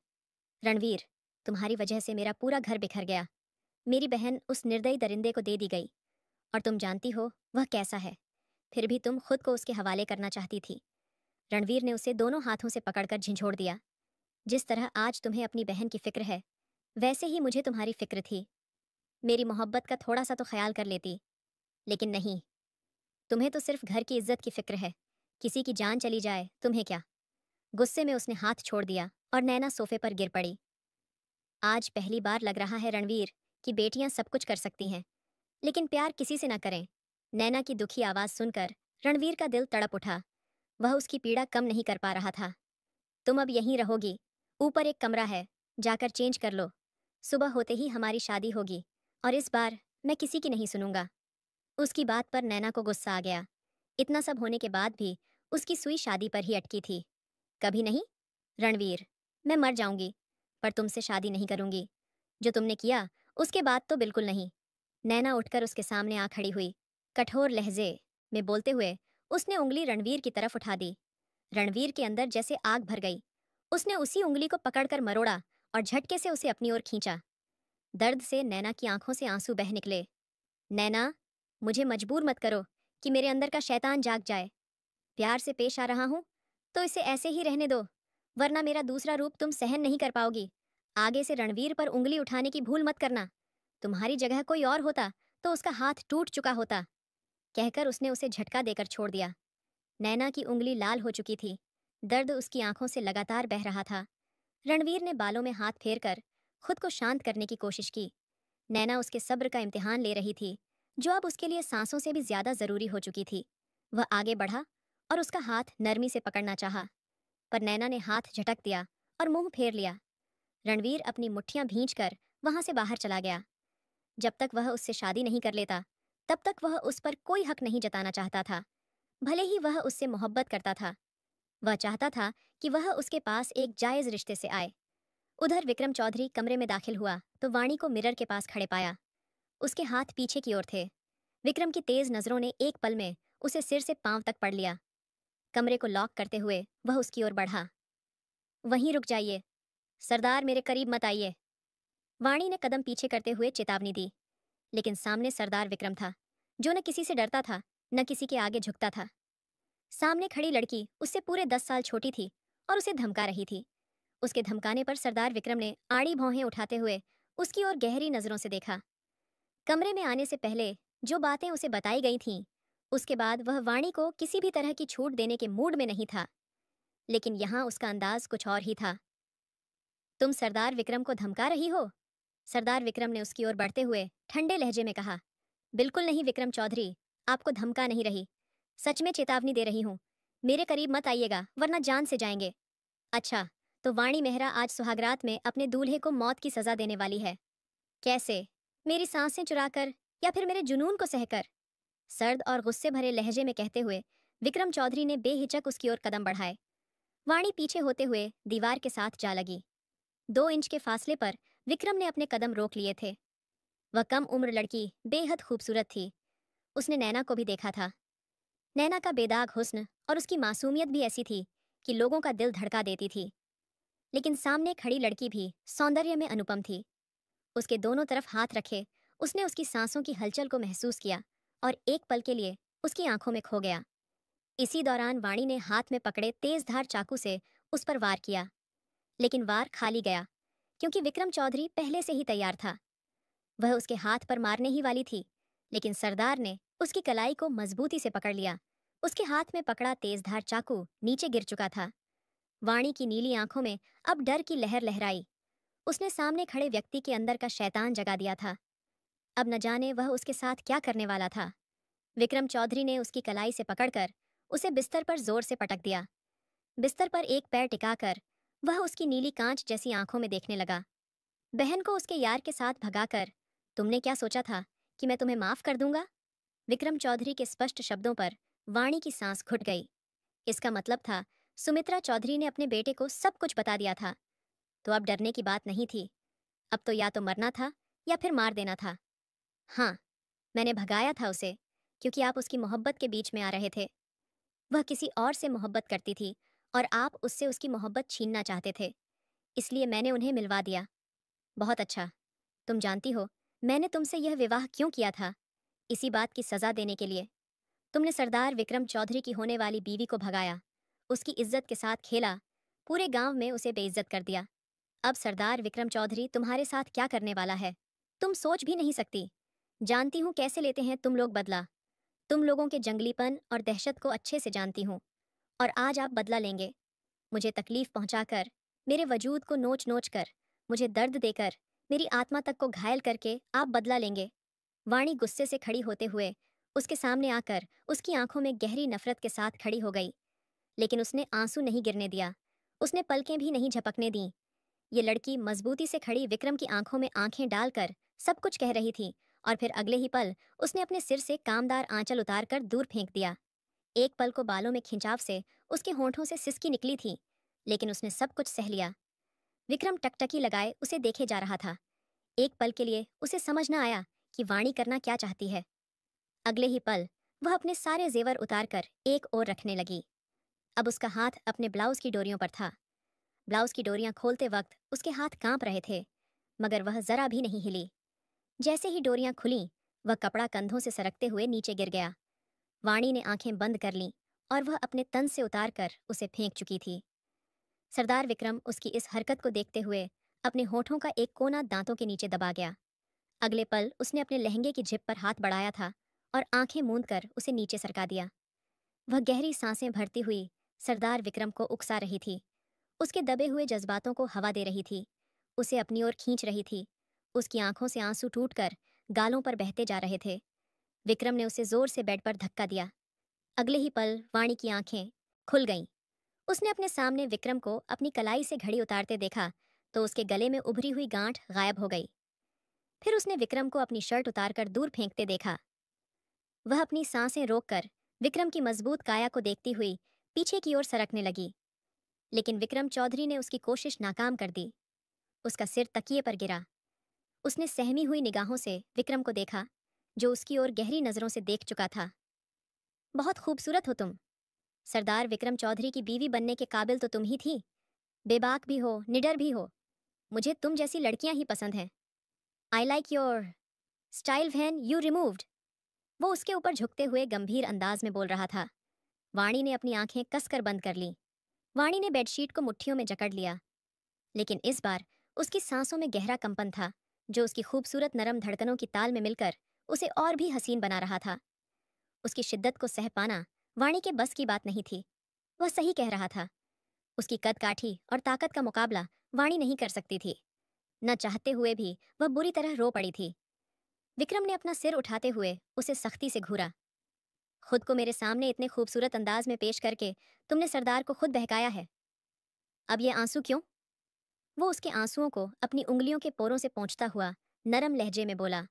रणवीर, तुम्हारी वजह से मेरा पूरा घर बिखर गया। मेरी बहन उस निर्दयी दरिंदे को दे दी गई, और तुम जानती हो वह कैसा है, फिर भी तुम खुद को उसके हवाले करना चाहती थी। रणवीर ने उसे दोनों हाथों से पकड़कर झिंझोड़ दिया। जिस तरह आज तुम्हें अपनी बहन की फिक्र है, वैसे ही मुझे तुम्हारी फिक्र थी। मेरी मोहब्बत का थोड़ा सा तो ख्याल कर लेती, लेकिन नहीं, तुम्हें तो सिर्फ घर की इज्जत की फिक्र है। किसी की जान चली जाए तुम्हें क्या। गुस्से में उसने हाथ छोड़ दिया और नैना सोफे पर गिर पड़ी। आज पहली बार लग रहा है रणवीर कि बेटियां सब कुछ कर सकती हैं, लेकिन प्यार किसी से ना करें। नैना की दुखी आवाज सुनकर रणवीर का दिल तड़प उठा। वह उसकी पीड़ा कम नहीं कर पा रहा था। तुम अब यहीं रहोगी, ऊपर एक कमरा है, जाकर चेंज कर लो। सुबह होते ही हमारी शादी होगी, और इस बार मैं किसी की नहीं सुनूंगा। उसकी बात पर नैना को गुस्सा आ गया। इतना सब होने के बाद भी उसकी सुई शादी पर ही अटकी थी। कभी नहीं रणवीर, मैं मर जाऊंगी, पर तुमसे शादी नहीं करूंगी। जो तुमने किया उसके बाद तो बिल्कुल नहीं। नैना उठकर उसके सामने आ खड़ी हुई। कठोर लहजे में बोलते हुए उसने उंगली रणवीर की तरफ उठा दी। रणवीर के अंदर जैसे आग भर गई। उसने उसी उंगली को पकड़कर मरोड़ा और झटके से उसे अपनी ओर खींचा। दर्द से नैना की आंखों से आंसू बह निकले। नैना, मुझे मजबूर मत करो कि मेरे अंदर का शैतान जाग जाए। प्यार से पेश आ रहा हूं तो इसे ऐसे ही रहने दो, वरना मेरा दूसरा रूप तुम सहन नहीं कर पाओगी। आगे से रणवीर पर उंगली उठाने की भूल मत करना। तुम्हारी जगह कोई और होता तो उसका हाथ टूट चुका होता। कहकर उसने उसे झटका देकर छोड़ दिया। नैना की उंगली लाल हो चुकी थी। दर्द उसकी आंखों से लगातार बह रहा था। रणवीर ने बालों में हाथ फेरकर खुद को शांत करने की कोशिश की। नैना उसके सब्र का इम्तिहान ले रही थी, जो अब उसके लिए सांसों से भी ज्यादा जरूरी हो चुकी थी। वह आगे बढ़ा और उसका हाथ नरमी से पकड़ना चाहा, पर नैना ने हाथ झटक दिया और मुंह फेर लिया। रणवीर अपनी मुट्ठियां भींचकर वहां से बाहर चला गया। जब तक वह उससे शादी नहीं कर लेता, तब तक वह उस पर कोई हक नहीं जताना चाहता था, भले ही वह उससे मोहब्बत करता था। वह चाहता था कि वह उसके पास एक जायज रिश्ते से आए। उधर विक्रम चौधरी कमरे में दाखिल हुआ तो वाणी को मिरर के पास खड़े पाया। उसके हाथ पीछे की ओर थे। विक्रम की तेज नजरों ने एक पल में उसे सिर से पांव तक पढ़ लिया। कमरे को लॉक करते हुए वह उसकी ओर बढ़ा। वहीं रुक जाइए, सरदार मेरे करीब मत आइए। वाणी ने कदम पीछे करते हुए चेतावनी दी, लेकिन सामने सरदार विक्रम था, जो न किसी से डरता था न किसी के आगे झुकता था। सामने खड़ी लड़की उससे पूरे 10 साल छोटी थी और उसे धमका रही थी। उसके धमकाने पर सरदार विक्रम ने आड़ी भौहें उठाते हुए उसकी ओर गहरी नजरों से देखा। कमरे में आने से पहले जो बातें उसे बताई गई थीं, उसके बाद वह वाणी को किसी भी तरह की छूट देने के मूड में नहीं था, लेकिन यहाँ उसका अंदाज कुछ और ही था। तुम सरदार विक्रम को धमका रही हो? सरदार विक्रम ने उसकी ओर बढ़ते हुए ठंडे लहजे में कहा। बिल्कुल नहीं विक्रम चौधरी, आपको धमका नहीं रही, सच में चेतावनी दे रही हूँ। मेरे करीब मत आइएगा, वरना जान से जाएंगे। अच्छा, तो वाणी मेहरा आज सुहागरात में अपने दूल्हे को मौत की सजा देने वाली है। कैसे? मेरी सांसें चुराकर या फिर मेरे जुनून को सहकर? सर्द और गुस्से भरे लहजे में कहते हुए विक्रम चौधरी ने बेहिचक उसकी ओर कदम बढ़ाए। वाणी पीछे होते हुए दीवार के साथ जा लगी। 2 इंच के फासले पर विक्रम ने अपने कदम रोक लिए थे। वह कम उम्र लड़की बेहद खूबसूरत थी। उसने नैना को भी देखा था। नैना का बेदाग हुस्न और उसकी मासूमियत भी ऐसी थी कि लोगों का दिल धड़का देती थी। लेकिन सामने खड़ी लड़की भी सौंदर्य में अनुपम थी। उसके दोनों तरफ हाथ रखे उसने उसकी सांसों की हलचल को महसूस किया और एक पल के लिए उसकी आंखों में खो गया। इसी दौरान वाणी ने हाथ में पकड़े तेजधार चाकू से उस पर वार किया, लेकिन वार खाली गया, क्योंकि विक्रम चौधरी पहले से ही तैयार था। वह उसके हाथ पर मारने ही वाली थी, लेकिन सरदार ने उसकी कलाई को मजबूती से पकड़ लिया। उसके हाथ में पकड़ा तेजधार चाकू नीचे गिर चुका था। वाणी की नीली आंखों में अब डर की लहर लहराई। उसने सामने खड़े व्यक्ति के अंदर का शैतान जगा दिया था। अब न जाने वह उसके साथ क्या करने वाला था। विक्रम चौधरी ने उसकी कलाई से पकड़कर उसे बिस्तर पर जोर से पटक दिया। बिस्तर पर एक पैर टिकाकर वह उसकी नीली कांच जैसी आंखों में देखने लगा। बहन को उसके यार के साथ भगाकर तुमने क्या सोचा था कि मैं तुम्हें माफ कर दूंगा? विक्रम चौधरी के स्पष्ट शब्दों पर वाणी की सांस घुट गई। इसका मतलब था सुमित्रा चौधरी ने अपने बेटे को सब कुछ बता दिया था। तो अब डरने की बात नहीं थी। अब तो या तो मरना था या फिर मार देना था? हाँ, मैंने भगाया था उसे, क्योंकि आप उसकी मोहब्बत के बीच में आ रहे थे। वह किसी और से मोहब्बत करती थी और आप उससे उसकी मोहब्बत छीनना चाहते थे। इसलिए मैंने उन्हें मिलवा दिया। बहुत अच्छा। तुम जानती हो, मैंने तुमसे यह विवाह क्यों किया था? इसी बात की सजा देने के लिए। तुमने सरदार विक्रम चौधरी की होने वाली बीवी को भगाया, उसकी इज्जत के साथ खेला, पूरे गांव में उसे बेइज्जत कर दिया। अब सरदार विक्रम चौधरी तुम्हारे साथ क्या करने वाला है, तुम सोच भी नहीं सकती। जानती हूँ कैसे लेते हैं तुम लोग बदला। तुम लोगों के जंगलीपन और दहशत को अच्छे से जानती हूँ, और आज आप बदला लेंगे। मुझे तकलीफ पहुंचाकर, मेरे वजूद को नोच नोच कर, मुझे दर्द देकर, मेरी आत्मा तक को घायल करके आप बदला लेंगे। वाणी गुस्से से खड़ी होते हुए उसके सामने आकर उसकी आंखों में गहरी नफरत के साथ खड़ी हो गई। लेकिन उसने आंसू नहीं गिरने दिया, उसने पलकें भी नहीं झपकने दी। ये लड़की मजबूती से खड़ी विक्रम की आंखों में आंखें डालकर सब कुछ कह रही थी, और फिर अगले ही पल उसने अपने सिर से कामदार आंचल उतारकर दूर फेंक दिया। एक पल को बालों में खिंचाव से उसके होंठों से सिसकी निकली थी, लेकिन उसने सब कुछ सह लिया। विक्रम टकटकी लगाए उसे देखे जा रहा था। एक पल के लिए उसे समझ न आया कि वाणी करना क्या चाहती है। अगले ही पल वह अपने सारे जेवर उतारकर एक ओर रखने लगी। अब उसका हाथ अपने ब्लाउज की डोरियों पर था। ब्लाउज की डोरियां खोलते वक्त उसके हाथ कांप रहे थे, मगर वह जरा भी नहीं हिली। जैसे ही डोरियां खुलीं, वह कपड़ा कंधों से सरकते हुए नीचे गिर गया। वाणी ने आंखें बंद कर लीं और वह अपने तन से उतारकर उसे फेंक चुकी थी। सरदार विक्रम उसकी इस हरकत को देखते हुए अपने होठों का एक कोना दांतों के नीचे दबा गया। अगले पल उसने अपने लहंगे की जिप पर हाथ बढ़ाया था और आंखें मूंद कर उसे नीचे सरका दिया। वह गहरी सांसें भरती हुई सरदार विक्रम को उकसा रही थी, उसके दबे हुए जज्बातों को हवा दे रही थी, उसे अपनी ओर खींच रही थी। उसकी आंखों से आंसू टूटकर गालों पर बहते जा रहे थे। विक्रम ने उसे जोर से बेड पर धक्का दिया। अगले ही पल वाणी की आंखें खुल गईं। उसने अपने सामने विक्रम को अपनी कलाई से घड़ी उतारते देखा तो उसके गले में उभरी हुई गांठ गायब हो गई। फिर उसने विक्रम को अपनी शर्ट उतारकर दूर फेंकते देखा। वह अपनी सांसें रोककर विक्रम की मजबूत काया को देखती हुई पीछे की ओर सरकने लगी, लेकिन विक्रम चौधरी ने उसकी कोशिश नाकाम कर दी। उसका सिर तकिए पर गिरा। उसने सहमी हुई निगाहों से विक्रम को देखा, जो उसकी ओर गहरी नजरों से देख चुका था। बहुत खूबसूरत हो तुम। सरदार विक्रम चौधरी की बीवी बनने के काबिल तो तुम ही थी। बेबाक भी हो, निडर भी हो। मुझे तुम जैसी लड़कियां ही पसंद हैं। I like your style when you removed. वो उसके ऊपर झुकते हुए गंभीर अंदाज में बोल रहा था। वाणी ने अपनी आंखें कसकर बंद कर लीं। वाणी ने बेडशीट को मुट्ठियों में जकड़ लिया, लेकिन इस बार उसकी सांसों में गहरा कंपन था, जो उसकी खूबसूरत नरम धड़कनों की ताल में मिलकर उसे और भी हसीन बना रहा था। उसकी शिद्दत को सह पाना वाणी के बस की बात नहीं थी। वह सही कह रहा था। उसकी कद काठी और ताकत का मुकाबला वाणी नहीं कर सकती थी। न चाहते हुए भी वह बुरी तरह रो पड़ी थी। विक्रम ने अपना सिर उठाते हुए उसे सख्ती से घूरा। खुद को मेरे सामने इतने खूबसूरत अंदाज में पेश करके तुमने सरदार को खुद बहकाया है। अब ये आंसू क्यों? वो उसके आंसुओं को अपनी उंगलियों के पोरों से पोंछता हुआ नरम लहजे में बोला,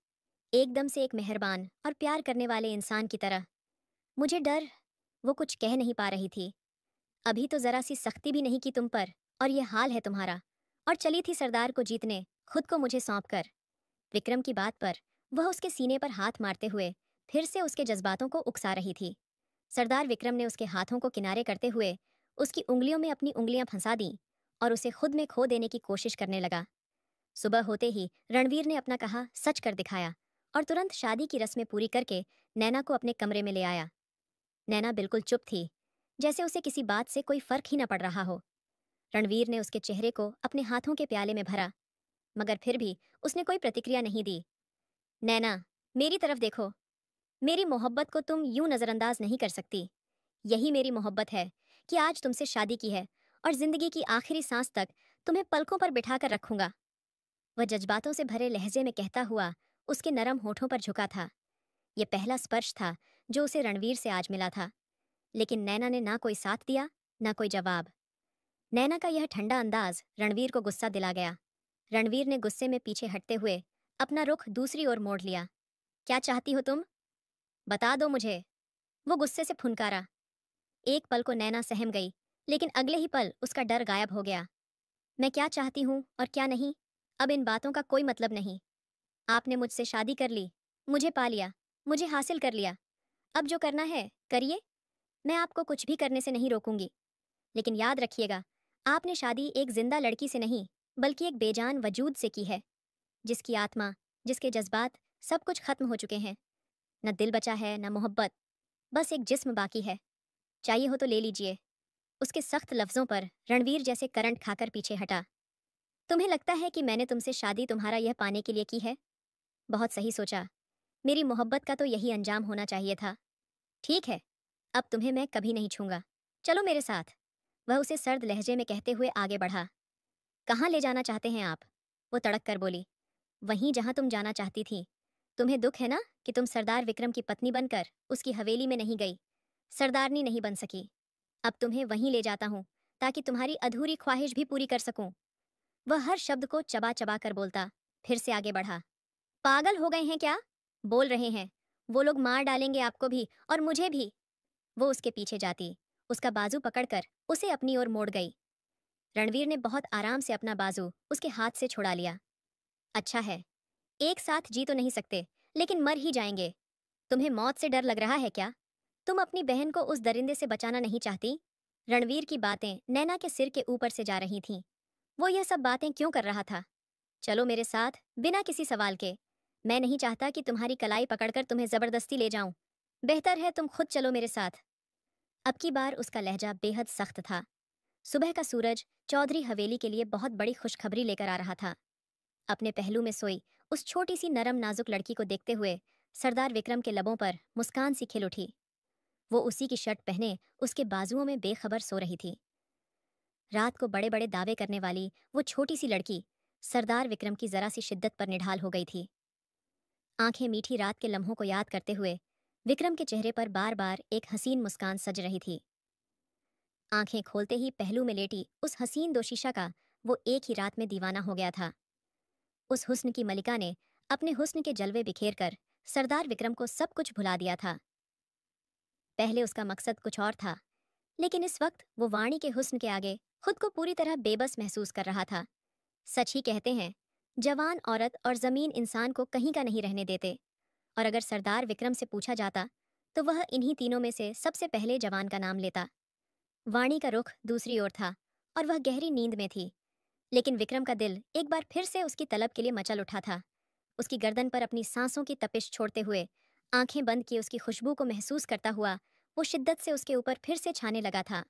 एकदम से एक मेहरबान और प्यार करने वाले इंसान की तरह। मुझे डर। वो कुछ कह नहीं पा रही थी। अभी तो जरा सी सख्ती भी नहीं की तुम पर, और ये हाल है तुम्हारा। और चली थी सरदार को जीतने, खुद को मुझे सौंप कर। विक्रम की बात पर वह उसके सीने पर हाथ मारते हुए फिर से उसके जज्बातों को उकसा रही थी। सरदार विक्रम ने उसके हाथों को किनारे करते हुए उसकी उंगलियों में अपनी उंगलियां फंसा दी और उसे खुद में खो देने की कोशिश करने लगा। सुबह होते ही रणवीर ने अपना कहा सच कर दिखाया और तुरंत शादी की रस्में पूरी करके नैना को अपने कमरे में ले आया। नैना बिल्कुल चुप थी, जैसे उसे किसी बात से कोई फर्क ही न पड़ रहा हो। रणवीर ने उसके चेहरे को अपने हाथों के प्याले में भरा, मगर फिर भी उसने कोई प्रतिक्रिया नहीं दी। नैना, मेरी तरफ देखो। मेरी मोहब्बत को तुम यूं नजरअंदाज नहीं कर सकती। यही मेरी मोहब्बत है कि आज तुमसे शादी की है और जिंदगी की आखिरी सांस तक तुम्हें पलकों पर बिठा कर रखूंगा। वह जज्बातों से भरे लहजे में कहता हुआ उसके नरम होठों पर झुका था। यह पहला स्पर्श था जो उसे रणवीर से आज मिला था, लेकिन नैना ने ना कोई साथ दिया, ना कोई जवाब। नैना का यह ठंडा अंदाज रणवीर को गुस्सा दिला गया। रणवीर ने गुस्से में पीछे हटते हुए अपना रुख दूसरी ओर मोड़ लिया। क्या चाहती हो तुम? बता दो मुझे। वो गुस्से से फुनकारा। एक पल को नैना सहम गई, लेकिन अगले ही पल उसका डर गायब हो गया। मैं क्या चाहती हूँ और क्या नहीं, अब इन बातों का कोई मतलब नहीं। आपने मुझसे शादी कर ली, मुझे पा लिया, मुझे हासिल कर लिया। अब जो करना है करिए, मैं आपको कुछ भी करने से नहीं रोकूंगी। लेकिन याद रखिएगा, आपने शादी एक जिंदा लड़की से नहीं, बल्कि एक बेजान वजूद से की है, जिसकी आत्मा, जिसके जज्बात, सब कुछ खत्म हो चुके हैं। न दिल बचा है, न मोहब्बत, बस एक जिस्म बाकी है। चाहिए हो तो ले लीजिए। उसके सख्त लफ्जों पर रणवीर जैसे करंट खाकर पीछे हटा। तुम्हें लगता है कि मैंने तुमसे शादी तुम्हारा यह पाने के लिए की है? बहुत सही सोचा। मेरी मोहब्बत का तो यही अंजाम होना चाहिए था। ठीक है, अब तुम्हें मैं कभी नहीं छूंगा। चलो मेरे साथ। वह उसे सर्द लहजे में कहते हुए आगे बढ़ा। कहाँ ले जाना चाहते हैं आप? वो तड़क कर बोली। वहीं जहां तुम जाना चाहती थी। तुम्हें दुख है ना कि तुम सरदार विक्रम की पत्नी बनकर उसकी हवेली में नहीं गई, सरदारनी नहीं बन सकी। अब तुम्हें वहीं ले जाता हूं, ताकि तुम्हारी अधूरी ख्वाहिश भी पूरी कर सकूं। वह हर शब्द को चबा चबा कर बोलता, फिर से आगे बढ़ा। पागल हो गए हैं क्या? बोल रहे हैं। वो लोग मार डालेंगे आपको भी और मुझे भी। वो उसके पीछे जाती, उसका बाजू पकड़कर उसे अपनी ओर मोड़ गई। रणवीर ने बहुत आराम से अपना बाजू उसके हाथ से छुड़ा लिया। अच्छा है, एक साथ जी तो नहीं सकते, लेकिन मर ही जाएंगे। तुम्हें मौत से डर लग रहा है क्या? तुम अपनी बहन को उस दरिंदे से बचाना नहीं चाहती? रणवीर की बातें नैना के सिर के ऊपर से जा रही थीं। वो यह सब बातें क्यों कर रहा था? चलो मेरे साथ, बिना किसी सवाल के। मैं नहीं चाहता कि तुम्हारी कलाई पकड़कर तुम्हें जबरदस्ती ले जाऊं। बेहतर है तुम खुद चलो मेरे साथ। अब की बार उसका लहजा बेहद सख्त था। सुबह का सूरज चौधरी हवेली के लिए बहुत बड़ी खुशखबरी लेकर आ रहा था। अपने पहलू में सोई उस छोटी सी नरम नाजुक लड़की को देखते हुए सरदार विक्रम के लबों पर मुस्कान सी खिल उठी। वो उसी की शर्ट पहने उसके बाजुओं में बेखबर सो रही थी। रात को बड़े बड़े दावे करने वाली वो छोटी सी लड़की सरदार विक्रम की जरा सी शिद्दत पर निढाल हो गई थी। आंखें मीठी रात के लम्हों को याद करते हुए विक्रम के चेहरे पर बार बार एक हसीन मुस्कान सज रही थी। आंखें खोलते ही पहलू में लेटी उस हसीन दोशीशा का वो एक ही रात में दीवाना हो गया था। उस हुस्न की मलिका ने अपने हुस्न के जलवे बिखेर कर सरदार विक्रम को सब कुछ भुला दिया था। पहले उसका मकसद कुछ और था, लेकिन इस वक्त वो वाणी के हुस्न के आगे खुद को पूरी तरह बेबस महसूस कर रहा था। सच ही कहते हैं, जवान औरत और जमीन इंसान को कहीं का नहीं रहने देते। और अगर सरदार विक्रम से पूछा जाता, तो वह इन्हीं तीनों में से सबसे पहले जवान का नाम लेता। वाणी का रुख दूसरी ओर था और वह गहरी नींद में थी, लेकिन विक्रम का दिल एक बार फिर से उसकी तलब के लिए मचल उठा था। उसकी गर्दन पर अपनी सांसों की तपिश छोड़ते हुए, आंखें बंद किए उसकी खुशबू को महसूस करता हुआ वो शिद्दत से उसके ऊपर फिर से छाने लगा था।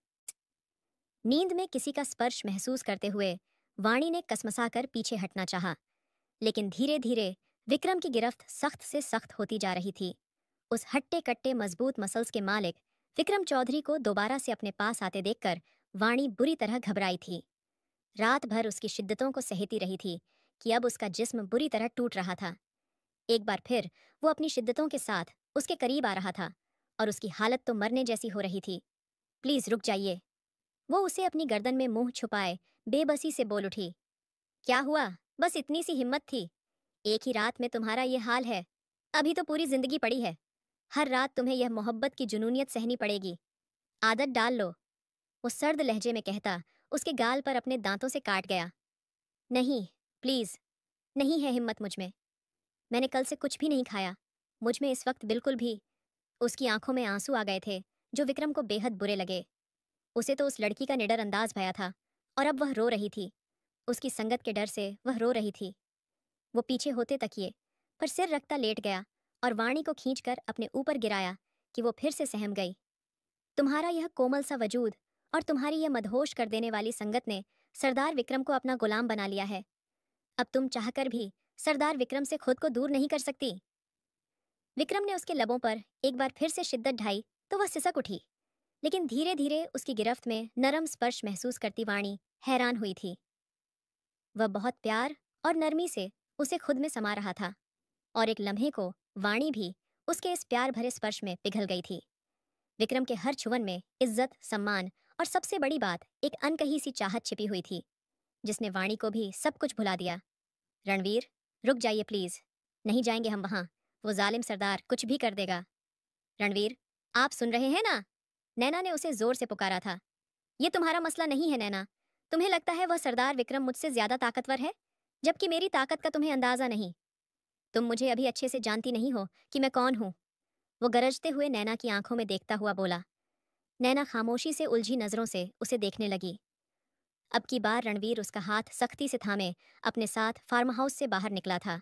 नींद में किसी का स्पर्श महसूस करते हुए वाणी ने कसमसाकर पीछे हटना चाहा, लेकिन धीरे धीरे विक्रम की गिरफ्त सख्त से सख्त होती जा रही थी। उस हट्टे कट्टे मजबूत मसल्स के मालिक विक्रम चौधरी को दोबारा से अपने पास आते देखकर वाणी बुरी तरह घबराई थी। रात भर उसकी शिद्दतों को सहती रही थी कि अब उसका जिस्म बुरी तरह टूट रहा था। एक बार फिर वो अपनी शिद्दतों के साथ उसके करीब आ रहा था और उसकी हालत तो मरने जैसी हो रही थी। प्लीज रुक जाइए। वो उसे अपनी गर्दन में मुंह छुपाए बेबसी से बोल उठी। क्या हुआ? बस इतनी सी हिम्मत थी? एक ही रात में तुम्हारा ये हाल है? अभी तो पूरी जिंदगी पड़ी है। हर रात तुम्हें यह मोहब्बत की जुनूनियत सहनी पड़ेगी। आदत डाल लो। वो सर्द लहजे में कहता उसके गाल पर अपने दांतों से काट गया। नहीं, प्लीज, नहीं है हिम्मत मुझ में। मैंने कल से कुछ भी नहीं खाया। मुझ में इस वक्त बिल्कुल भी। उसकी आंखों में आंसू आ गए थे, जो विक्रम को बेहद बुरे लगे। उसे तो उस लड़की का निडर अंदाज भया था, और अब वह रो रही थी। उसकी संगत के डर से वह रो रही थी। वो पीछे होते तकिए पर सिर रखता लेट गया और वाणी को खींचकर अपने ऊपर गिराया कि वो फिर से सहम गई। तुम्हारा यह कोमल सा वजूद और तुम्हारी यह मदहोश कर देने वाली संगत ने सरदार विक्रम को अपना गुलाम बना लिया है। अब तुम चाहकर भी सरदार विक्रम से खुद को दूर नहीं कर सकती। विक्रम ने उसके लबों पर एक बार फिर से शिद्दत ढाई तो वह सिसक उठी, लेकिन धीरे धीरे उसकी गिरफ्त में नरम स्पर्श महसूस करती वाणी हैरान हुई थी। वह बहुत प्यार और नरमी से उसे खुद में समा रहा था, और एक लम्हे को वाणी भी उसके इस प्यार भरे स्पर्श में पिघल गई थी। विक्रम के हर छुवन में इज्जत, सम्मान और सबसे बड़ी बात एक अनकही सी चाहत छिपी हुई थी, जिसने वाणी को भी सब कुछ भुला दिया। रणवीर, रुक जाइए प्लीज। नहीं जाएंगे हम वहां। वो जालिम सरदार कुछ भी कर देगा। रणवीर, आप सुन रहे हैं ना? नैना ने उसे जोर से पुकारा था। ये तुम्हारा मसला नहीं है नैना। तुम्हें लगता है वह सरदार विक्रम मुझसे ज्यादा ताकतवर है, जबकि मेरी ताकत का तुम्हें अंदाजा नहीं। तुम मुझे अभी अच्छे से जानती नहीं हो कि मैं कौन हूँ, वो गरजते हुए नैना की आंखों में देखता हुआ बोला। नैना खामोशी से उलझी नजरों से उसे देखने लगी। अब की बार रणवीर उसका हाथ सख्ती से थामे अपने साथ फार्म हाउस से बाहर निकला था।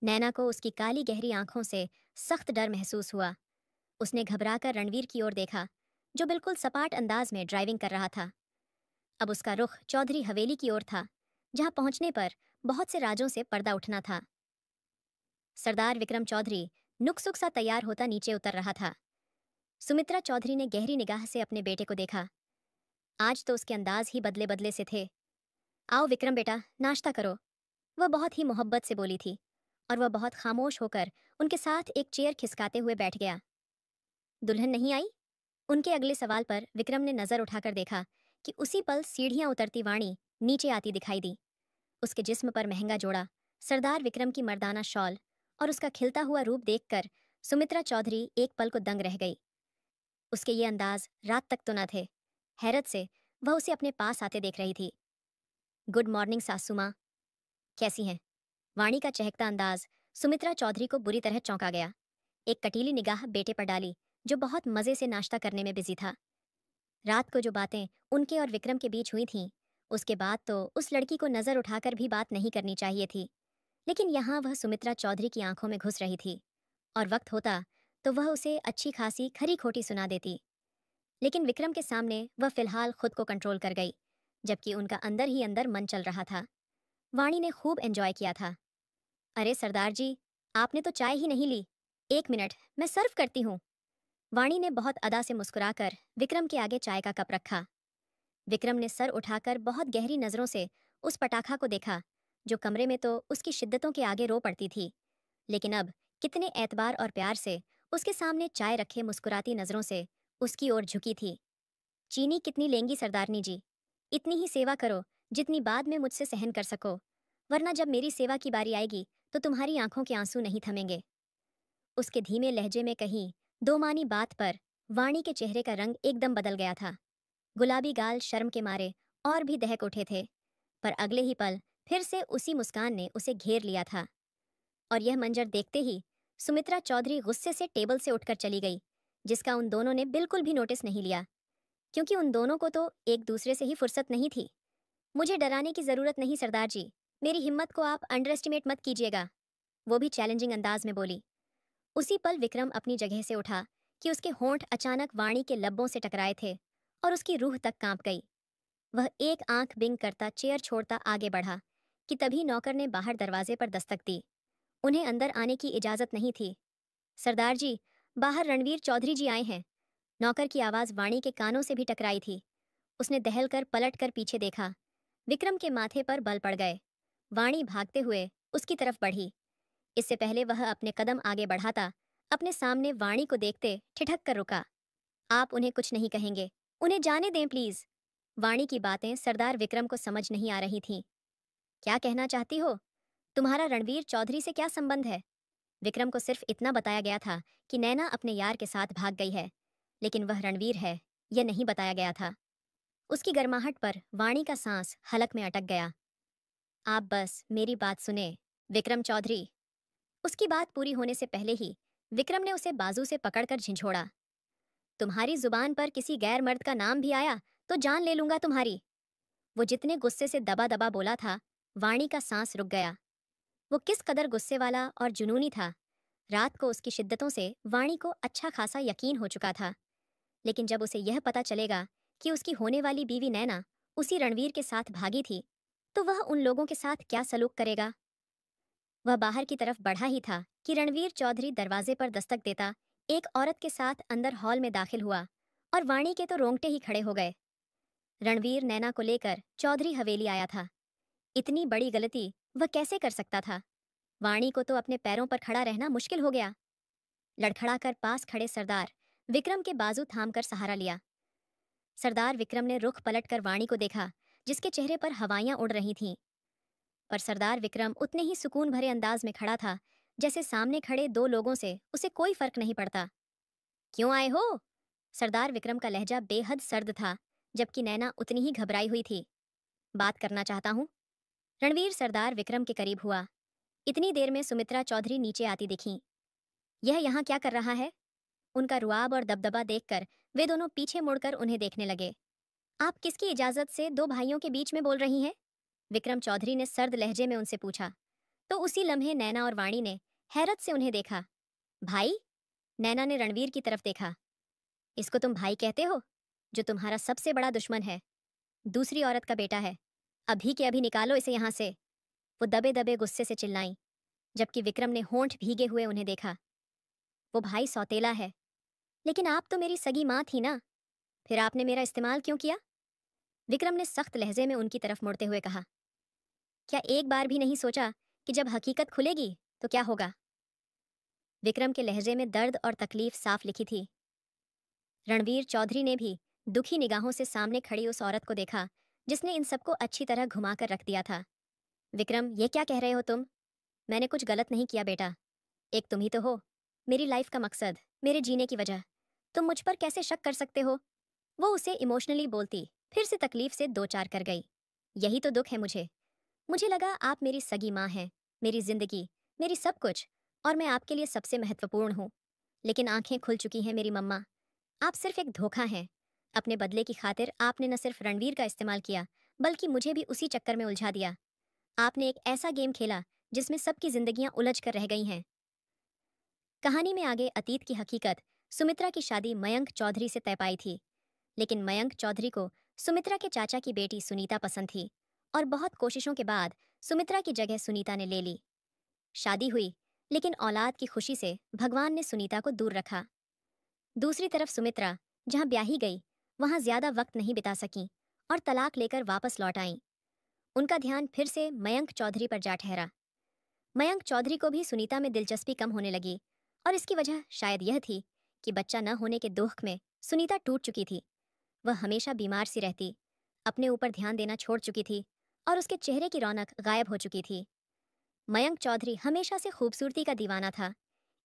नैना को उसकी काली गहरी आंखों से सख्त डर महसूस हुआ। उसने घबराकर रणवीर की ओर देखा, जो बिल्कुल सपाट अंदाज में ड्राइविंग कर रहा था। अब उसका रुख चौधरी हवेली की ओर था, जहां पहुंचने पर बहुत से राजों से पर्दा उठना था। सरदार विक्रम चौधरी नुकसुक सा तैयार होता नीचे उतर रहा था। सुमित्रा चौधरी ने गहरी निगाह से अपने बेटे को देखा। आज तो उसके अंदाज ही बदले बदले से थे। आओ विक्रम बेटा, नाश्ता करो, वह बहुत ही मोहब्बत से बोली थी, और वह बहुत खामोश होकर उनके साथ एक चेयर खिसकाते हुए बैठ गया। दुल्हन नहीं आई? उनके अगले सवाल पर विक्रम ने नजर उठाकर देखा कि उसी पल सीढ़ियां उतरती वाणी नीचे आती दिखाई दी। उसके जिस्म पर महंगा जोड़ा, सरदार विक्रम की मर्दाना शॉल और उसका खिलता हुआ रूप देखकर सुमित्रा चौधरी एक पल को दंग रह गई। उसके ये अंदाज रात तक तो न थे। हैरत से वह उसे अपने पास आते देख रही थी। गुड मॉर्निंग सासू माँ, कैसी हैं? वाणी का चहकता अंदाज सुमित्रा चौधरी को बुरी तरह चौंका गया। एक कटीली निगाह बेटे पर डाली, जो बहुत मजे से नाश्ता करने में बिजी था। रात को जो बातें उनके और विक्रम के बीच हुई थीं, उसके बाद तो उस लड़की को नजर उठाकर भी बात नहीं करनी चाहिए थी। लेकिन यहाँ वह सुमित्रा चौधरी की आंखों में घुस रही थी, और वक्त होता तो वह उसे अच्छी खासी खरी खोटी सुना देती। लेकिन विक्रम के सामने वह फिलहाल खुद को कंट्रोल कर गई, जबकि उनका अंदर ही अंदर मन चल रहा था। वाणी ने खूब एंजॉय किया था। अरे सरदार जी, आपने तो चाय ही नहीं ली। एक मिनट, मैं सर्व करती हूँ। वाणी ने बहुत अदा से मुस्कुराकर विक्रम के आगे चाय का कप रखा। विक्रम ने सर उठाकर बहुत गहरी नजरों से उस पटाखा को देखा, जो कमरे में तो उसकी शिद्दतों के आगे रो पड़ती थी, लेकिन अब कितने एतबार और प्यार से उसके सामने चाय रखे मुस्कुराती नजरों से उसकी ओर झुकी थी। चीनी कितनी लेंगी सरदारनी जी? इतनी ही सेवा करो जितनी बाद में मुझसे सहन कर सको, वरना जब मेरी सेवा की बारी आएगी तो तुम्हारी आंखों के आंसू नहीं थमेंगे। उसके धीमे लहजे में कहीं दो मानी बात पर वाणी के चेहरे का रंग एकदम बदल गया था। गुलाबी गाल शर्म के मारे और भी दहक उठे थे, पर अगले ही पल फिर से उसी मुस्कान ने उसे घेर लिया था। और यह मंजर देखते ही सुमित्रा चौधरी गुस्से से टेबल से उठकर चली गई, जिसका उन दोनों ने बिल्कुल भी नोटिस नहीं लिया, क्योंकि उन दोनों को तो एक दूसरे से ही फुर्सत नहीं थी। मुझे डराने की जरूरत नहीं सरदार जी, मेरी हिम्मत को आप अंडर एस्टिमेट मत कीजिएगा, वो भी चैलेंजिंग अंदाज में बोली। उसी पल विक्रम अपनी जगह से उठा कि उसके होंठ अचानक वाणी के लब्बों से टकराए थे, और उसकी रूह तक कांप गई। वह एक आंख बिंग करता चेयर छोड़ता आगे बढ़ा कि तभी नौकर ने बाहर दरवाजे पर दस्तक दी। उन्हें अंदर आने की इजाजत नहीं थी। सरदार जी, बाहर रणवीर चौधरी जी आए हैं। नौकर की आवाज वाणी के कानों से भी टकराई थी। उसने दहल कर पलट कर पीछे देखा। विक्रम के माथे पर बल पड़ गए। वाणी भागते हुए उसकी तरफ बढ़ी। इससे पहले वह अपने कदम आगे बढ़ाता अपने सामने वाणी को देखते ठिठक कर रुका। आप उन्हें कुछ नहीं कहेंगे, उन्हें जाने दें प्लीज। वाणी की बातें सरदार विक्रम को समझ नहीं आ रही थीं। क्या कहना चाहती हो? तुम्हारा रणवीर चौधरी से क्या संबंध है? विक्रम को सिर्फ इतना बताया गया था कि नैना अपने यार के साथ भाग गई है, लेकिन वह रणवीर है यह नहीं बताया गया था। उसकी गर्माहट पर वाणी का सांस हलक में अटक गया। आप बस मेरी बात सुने, विक्रम चौधरी। उसकी बात पूरी होने से पहले ही विक्रम ने उसे बाजू से पकड़कर झिंझोड़ा। तुम्हारी जुबान पर किसी गैर मर्द का नाम भी आया तो जान ले लूंगा तुम्हारी। वो जितने गुस्से से दबा दबा बोला था, वाणी का सांस रुक गया। वो किस कदर गुस्से वाला और जुनूनी था। रात को उसकी शिद्दतों से वाणी को अच्छा खासा यकीन हो चुका था, लेकिन जब उसे यह पता चलेगा कि उसकी होने वाली बीवी नैना उसी रणवीर के साथ भागी थी, तो वह उन लोगों के साथ क्या सलूक करेगा। वह बाहर की तरफ बढ़ा ही था कि रणवीर चौधरी दरवाजे पर दस्तक देता एक औरत के साथ अंदर हॉल में दाखिल हुआ, और वाणी के तो रोंगटे ही खड़े हो गए। रणवीर नैना को लेकर चौधरी हवेली आया था। इतनी बड़ी गलती वह कैसे कर सकता था? वाणी को तो अपने पैरों पर खड़ा रहना मुश्किल हो गया। लड़खड़ाकर पास खड़े सरदार विक्रम के बाजू थामकर सहारा लिया। सरदार विक्रम ने रुख पलटकर वाणी को देखा, जिसके चेहरे पर हवाइयां उड़ रही थीं। पर सरदार विक्रम उतने ही सुकून भरे अंदाज में खड़ा था जैसे सामने खड़े दो लोगों से उसे कोई फर्क नहीं पड़ता। क्यों आए हो? सरदार विक्रम का लहजा बेहद सर्द था, जबकि नैना उतनी ही घबराई हुई थी। बात करना चाहता हूँ। रणवीर सरदार विक्रम के करीब हुआ। इतनी देर में सुमित्रा चौधरी नीचे आती दिखीं। यह यहाँ क्या कर रहा है? उनका रुआब और दबदबा देखकर वे दोनों पीछे मुड़कर उन्हें देखने लगे। आप किसकी इजाजत से दो भाइयों के बीच में बोल रही हैं? विक्रम चौधरी ने सर्द लहजे में उनसे पूछा। तो उसी लम्हे नैना और वाणी ने हैरत से उन्हें देखा। भाई? नैना ने रणवीर की तरफ देखा। इसको तुम भाई कहते हो, जो तुम्हारा सबसे बड़ा दुश्मन है, दूसरी औरत का बेटा है। अभी के अभी निकालो इसे यहाँ से। वो दबे दबे गुस्से से चिल्लाई, जबकि विक्रम ने होंठ भीगे हुए उन्हें देखा। वो भाई सौतेला है। लेकिन आप तो मेरी सगी माँ थी ना, फिर आपने मेरा इस्तेमाल क्यों किया? विक्रम ने सख्त लहजे में उनकी तरफ मुड़ते हुए कहा। क्या एक बार भी नहीं सोचा कि जब हकीकत खुलेगी तो क्या होगा? विक्रम के लहजे में दर्द और तकलीफ साफ लिखी थी। रणवीर चौधरी ने भी दुखी निगाहों से सामने खड़ी उस औरत को देखा जिसने इन सबको अच्छी तरह घुमाकर रख दिया था। विक्रम, ये क्या कह रहे हो तुम? मैंने कुछ गलत नहीं किया बेटा। एक तुम ही तो हो, मेरी लाइफ का मकसद, मेरे जीने की वजह। तुम मुझ पर कैसे शक कर सकते हो? वो उसे इमोशनली बोलती फिर से तकलीफ से दो चार कर गई। यही तो दुख है मुझे। मुझे लगा आप मेरी सगी माँ हैं, मेरी जिंदगी, मेरी सब कुछ, और मैं आपके लिए सबसे महत्वपूर्ण हूँ। लेकिन आंखें खुल चुकी हैं मेरी मम्मा। आप सिर्फ एक धोखा हैं। अपने बदले की खातिर आपने न सिर्फ रणवीर का इस्तेमाल किया, बल्कि मुझे भी उसी चक्कर में उलझा दिया। आपने एक ऐसा गेम खेला जिसमें सबकी जिंदगियां उलझ कर रह गई हैं। कहानी में आगे अतीत की हकीकत सुमित्रा की शादी मयंक चौधरी से तय पाई थी। लेकिन मयंक चौधरी को सुमित्रा के चाचा की बेटी सुनीता पसंद थी और बहुत कोशिशों के बाद सुमित्रा की जगह सुनीता ने ले ली। शादी हुई, लेकिन औलाद की खुशी से भगवान ने सुनीता को दूर रखा। दूसरी तरफ सुमित्रा जहां ब्याही गई वहां ज्यादा वक्त नहीं बिता सकी और तलाक लेकर वापस लौट आईं। उनका ध्यान फिर से मयंक चौधरी पर जा ठहरा। मयंक चौधरी को भी सुनीता में दिलचस्पी कम होने लगी और इसकी वजह शायद यह थी कि बच्चा न होने के दुख में सुनीता टूट चुकी थी। वह हमेशा बीमार सी रहती, अपने ऊपर ध्यान देना छोड़ चुकी थी और उसके चेहरे की रौनक गायब हो चुकी थी। मयंक चौधरी हमेशा से खूबसूरती का दीवाना था,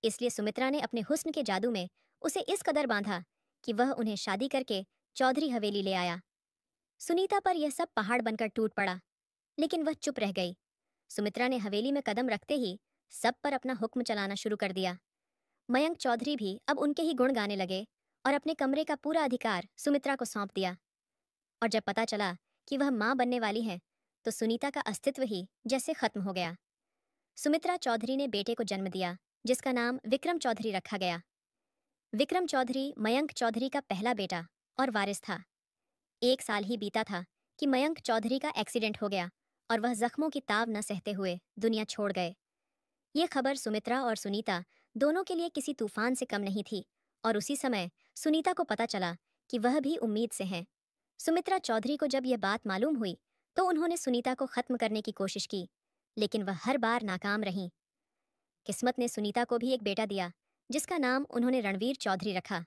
इसलिए सुमित्रा ने अपने हुस्न के जादू में उसे इस कदर बांधा कि वह उन्हें शादी करके चौधरी हवेली ले आया। सुनीता पर यह सब पहाड़ बनकर टूट पड़ा, लेकिन वह चुप रह गई। सुमित्रा ने हवेली में कदम रखते ही सब पर अपना हुक्म चलाना शुरू कर दिया। मयंक चौधरी भी अब उनके ही गुण गाने लगे और अपने कमरे का पूरा अधिकार सुमित्रा को सौंप दिया। और जब पता चला कि वह मां बनने वाली है, तो सुनीता का अस्तित्व ही जैसे खत्म हो गया। सुमित्रा चौधरी ने बेटे को जन्म दिया, जिसका नाम विक्रम चौधरी रखा गया। विक्रम चौधरी मयंक चौधरी का पहला बेटा और वारिस था। 1 साल ही बीता था कि मयंक चौधरी का एक्सीडेंट हो गया और वह जख्मों की ताव न सहते हुए दुनिया छोड़ गए। ये खबर सुमित्रा और सुनीता दोनों के लिए किसी तूफान से कम नहीं थी और उसी समय सुनीता को पता चला कि वह भी उम्मीद से हैं। सुमित्रा चौधरी को जब यह बात मालूम हुई तो उन्होंने सुनीता को खत्म करने की कोशिश की, लेकिन वह हर बार नाकाम रहीं। किस्मत ने सुनीता को भी एक बेटा दिया, जिसका नाम उन्होंने रणवीर चौधरी रखा।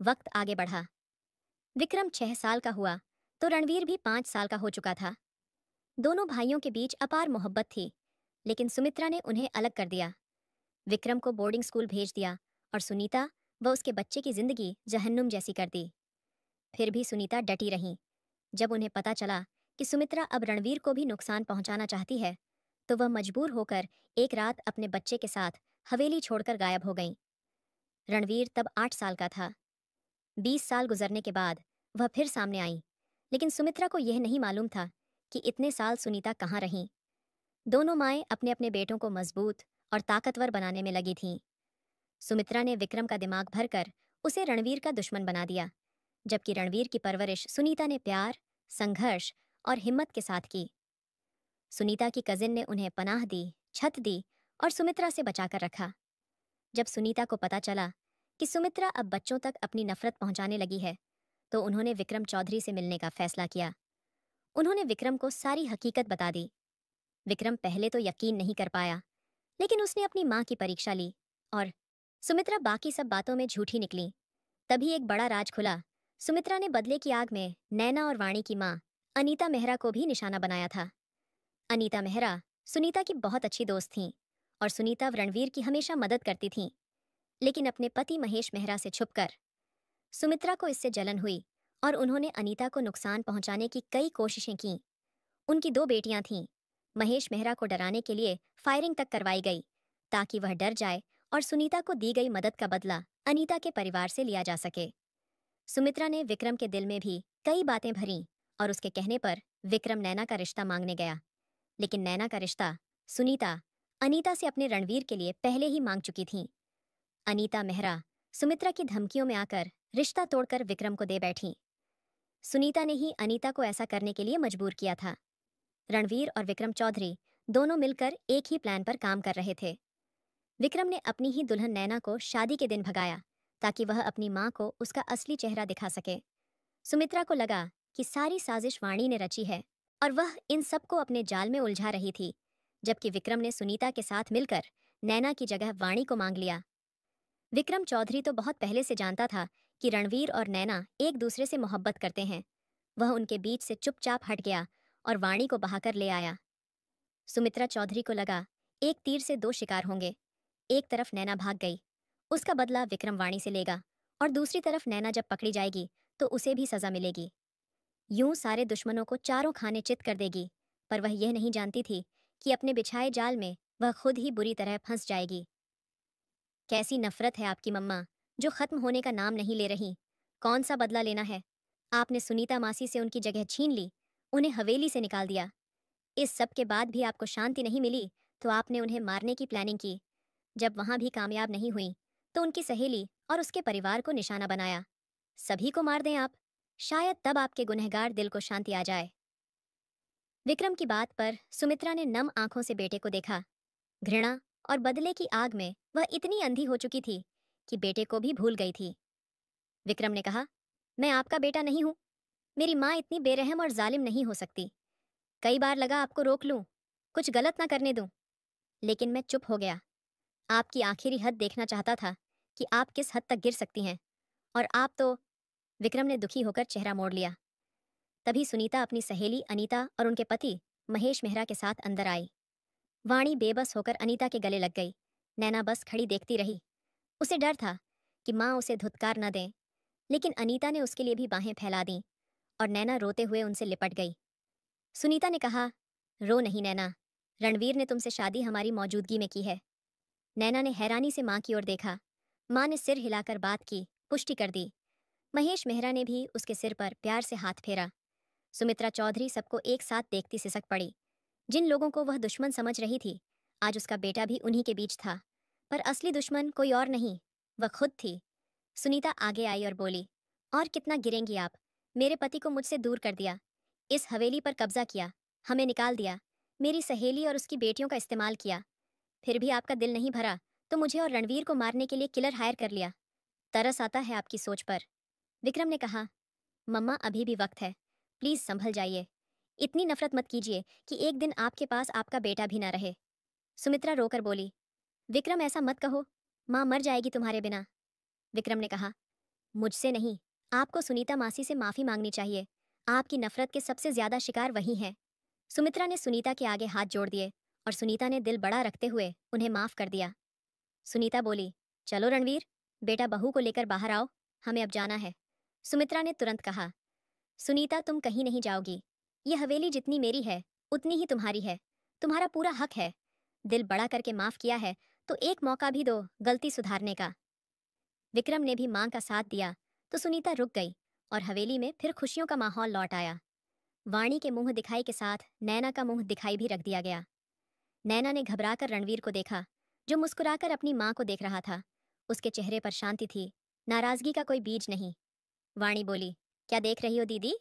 वक्त आगे बढ़ा। विक्रम 6 साल का हुआ तो रणवीर भी 5 साल का हो चुका था। दोनों भाइयों के बीच अपार मोहब्बत थी, लेकिन सुमित्रा ने उन्हें अलग कर दिया। विक्रम को बोर्डिंग स्कूल भेज दिया और सुनीता व उसके बच्चे की जिंदगी जहन्नुम जैसी कर दी। फिर भी सुनीता डटी रहीं। जब उन्हें पता चला कि सुमित्रा अब रणवीर को भी नुकसान पहुंचाना चाहती है, तो वह मजबूर होकर एक रात अपने बच्चे के साथ हवेली छोड़कर गायब हो गईं। रणवीर तब 8 साल का था। 20 साल गुजरने के बाद वह फिर सामने आई, लेकिन सुमित्रा को यह नहीं मालूम था कि इतने साल सुनीता कहाँ रहीं। दोनों माएं अपने अपने बेटों को मजबूत और ताकतवर बनाने में लगी थीं। सुमित्रा ने विक्रम का दिमाग भरकर उसे रणवीर का दुश्मन बना दिया, जबकि रणवीर की परवरिश सुनीता ने प्यार, संघर्ष और हिम्मत के साथ की। सुनीता की कजिन ने उन्हें पनाह दी, छत दी और सुमित्रा से बचाकर रखा। जब सुनीता को पता चला कि सुमित्रा अब बच्चों तक अपनी नफरत पहुंचाने लगी है, तो उन्होंने विक्रम चौधरी से मिलने का फैसला किया। उन्होंने विक्रम को सारी हकीकत बता दी। विक्रम पहले तो यकीन नहीं कर पाया, लेकिन उसने अपनी माँ की परीक्षा ली और सुमित्रा बाकी सब बातों में झूठी निकली। तभी एक बड़ा राज खुला। सुमित्रा ने बदले की आग में नैना और वाणी की माँ अनीता मेहरा को भी निशाना बनाया था। अनीता मेहरा सुनीता की बहुत अच्छी दोस्त थीं और सुनीता रणवीर की हमेशा मदद करती थीं, लेकिन अपने पति महेश मेहरा से छुपकर। सुमित्रा को इससे जलन हुई और उन्होंने अनीता को नुकसान पहुंचाने की कई कोशिशें कीं। उनकी 2 बेटियां थीं, महेश मेहरा को डराने के लिए फायरिंग तक करवाई गई ताकि वह डर जाए और सुनीता को दी गई मदद का बदला अनीता के परिवार से लिया जा सके। सुमित्रा ने विक्रम के दिल में भी कई बातें भरीं और उसके कहने पर विक्रम नैना का रिश्ता मांगने गया। लेकिन नैना का रिश्ता सुनीता अनीता से अपने रणवीर के लिए पहले ही मांग चुकी थी। अनीता मेहरा सुमित्रा की धमकियों में आकर रिश्ता तोड़कर विक्रम को दे बैठी। सुनीता ने ही अनीता को ऐसा करने के लिए मजबूर किया था। रणवीर और विक्रम चौधरी दोनों मिलकर एक ही प्लान पर काम कर रहे थे। विक्रम ने अपनी ही दुल्हन नैना को शादी के दिन भगाया ताकि वह अपनी मां को उसका असली चेहरा दिखा सके। सुमित्रा को लगा कि सारी साजिश वाणी ने रची है और वह इन सबको अपने जाल में उलझा रही थी, जबकि विक्रम ने सुनीता के साथ मिलकर नैना की जगह वाणी को मांग लिया। विक्रम चौधरी तो बहुत पहले से जानता था कि रणवीर और नैना एक दूसरे से मोहब्बत करते हैं। वह उनके बीच से चुपचाप हट गया और वाणी को बहाकर ले आया। सुमित्रा चौधरी को लगा एक तीर से दो शिकार होंगे। एक तरफ नैना भाग गई, उसका बदला विक्रम वाणी से लेगा, और दूसरी तरफ नैना जब पकड़ी जाएगी तो उसे भी सजा मिलेगी। यूं सारे दुश्मनों को चारों खाने चित कर देगी, पर वह यह नहीं जानती थी कि अपने बिछाए जाल में वह खुद ही बुरी तरह फंस जाएगी। कैसी नफरत है आपकी मम्मा, जो खत्म होने का नाम नहीं ले रही। कौन सा बदला लेना है? आपने सुनीता मासी से उनकी जगह छीन ली, उन्हें हवेली से निकाल दिया। इस सब के बाद भी आपको शांति नहीं मिली तो आपने उन्हें मारने की प्लानिंग की। जब वहां भी कामयाब नहीं हुई तो उनकी सहेली और उसके परिवार को निशाना बनाया। सभी को मार दें आप, शायद तब आपके गुनहगार दिल को शांति आ जाए। विक्रम की बात पर सुमित्रा ने नम आंखों से बेटे को देखा। घृणा और बदले की आग में वह इतनी अंधी हो चुकी थी कि बेटे को भी भूल गई थी। विक्रम ने कहा, मैं आपका बेटा नहीं हूं। मेरी माँ इतनी बेरहम और जालिम नहीं हो सकती। कई बार लगा आपको रोक लूं, कुछ गलत ना करने दूं, लेकिन मैं चुप हो गया। आपकी आखिरी हद देखना चाहता था कि आप किस हद तक गिर सकती हैं, और आप तो। विक्रम ने दुखी होकर चेहरा मोड़ लिया। तभी सुनीता अपनी सहेली अनीता और उनके पति महेश मेहरा के साथ अंदर आई। वाणी बेबस होकर अनीता के गले लग गई। नैना बस खड़ी देखती रही। उसे डर था कि माँ उसे धुतकार न दें, लेकिन अनीता ने उसके लिए भी बाहें फैला दीं और नैना रोते हुए उनसे लिपट गई। सुनीता ने कहा, रो नहीं नैना, रणवीर ने तुमसे शादी हमारी मौजूदगी में की है। नैना ने हैरानी से माँ की ओर देखा। माँ ने सिर हिलाकर बात की, पुष्टि कर दी। महेश मेहरा ने भी उसके सिर पर प्यार से हाथ फेरा। सुमित्रा चौधरी सबको एक साथ देखती सिसक पड़ी। जिन लोगों को वह दुश्मन समझ रही थी, आज उसका बेटा भी उन्हीं के बीच था, पर असली दुश्मन कोई और नहीं, वह खुद थी। सुनीता आगे आई और बोली, और कितना गिरेंगी आप? मेरे पति को मुझसे दूर कर दिया, इस हवेली पर कब्जा किया, हमें निकाल दिया, मेरी सहेली और उसकी बेटियों का इस्तेमाल किया। फिर भी आपका दिल नहीं भरा तो मुझे और रणवीर को मारने के लिए किलर हायर कर लिया। तरस आता है आपकी सोच पर। विक्रम ने कहा, मम्मा अभी भी वक्त है, प्लीज संभल जाइए। इतनी नफरत मत कीजिए कि एक दिन आपके पास आपका बेटा भी ना रहे। सुमित्रा रोकर बोली, विक्रम ऐसा मत कहो, माँ मर जाएगी तुम्हारे बिना। विक्रम ने कहा, मुझसे नहीं, आपको सुनीता मासी से माफी मांगनी चाहिए। आपकी नफरत के सबसे ज्यादा शिकार वही हैं। सुमित्रा ने सुनीता के आगे हाथ जोड़ दिए और सुनीता ने दिल बड़ा रखते हुए उन्हें माफ कर दिया। सुनीता बोली, चलो रणवीर, बेटा बहू को लेकर बाहर आओ, हमें अब जाना है। सुमित्रा ने तुरंत कहा, सुनीता तुम कहीं नहीं जाओगी। यह हवेली जितनी मेरी है उतनी ही तुम्हारी है, तुम्हारा पूरा हक है। दिल बड़ा करके माफ किया है तो एक मौका भी दो गलती सुधारने का। विक्रम ने भी मां का साथ दिया तो सुनीता रुक गई और हवेली में फिर खुशियों का माहौल लौट आया। वाणी के मुंह दिखाई के साथ नैना का मुंह दिखाई भी रख दिया गया। नैना ने घबराकर रणवीर को देखा, जो मुस्कुराकर अपनी मां को देख रहा था। उसके चेहरे पर शांति थी, नाराजगी का कोई बीज नहीं। वाणी बोली, क्या देख रही हो दीदी?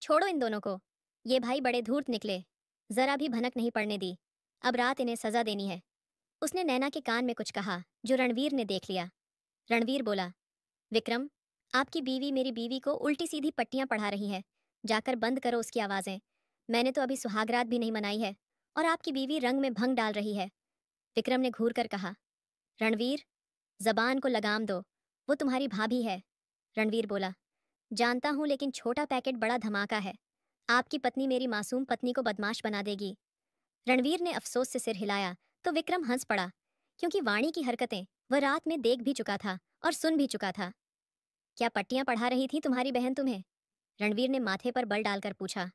छोड़ो इन दोनों को, ये भाई बड़े धूर्त निकले, जरा भी भनक नहीं पड़ने दी। अब रात इन्हें सजा देनी है। उसने नैना के कान में कुछ कहा जो रणवीर ने देख लिया। रणवीर बोला, विक्रम, आपकी बीवी मेरी बीवी को उल्टी सीधी पट्टियां पढ़ा रही है, जाकर बंद करो उसकी आवाजें। मैंने तो अभी सुहागरात भी नहीं मनाई है और आपकी बीवी रंग में भंग डाल रही है। विक्रम ने घूर कर कहा, रणवीर, जबान को लगाम दो, वो तुम्हारी भाभी है। रणवीर बोला, जानता हूं, लेकिन छोटा पैकेट बड़ा धमाका है। आपकी पत्नी मेरी मासूम पत्नी को बदमाश बना देगी। रणवीर ने अफसोस से सिर हिलाया तो विक्रम हंस पड़ा, क्योंकि वाणी की हरकतें वह रात में देख भी चुका था और सुन भी चुका था। क्या पट्टियां पढ़ा रही थी तुम्हारी बहन तुम्हें? रणवीर ने माथे पर बल डालकर पूछा।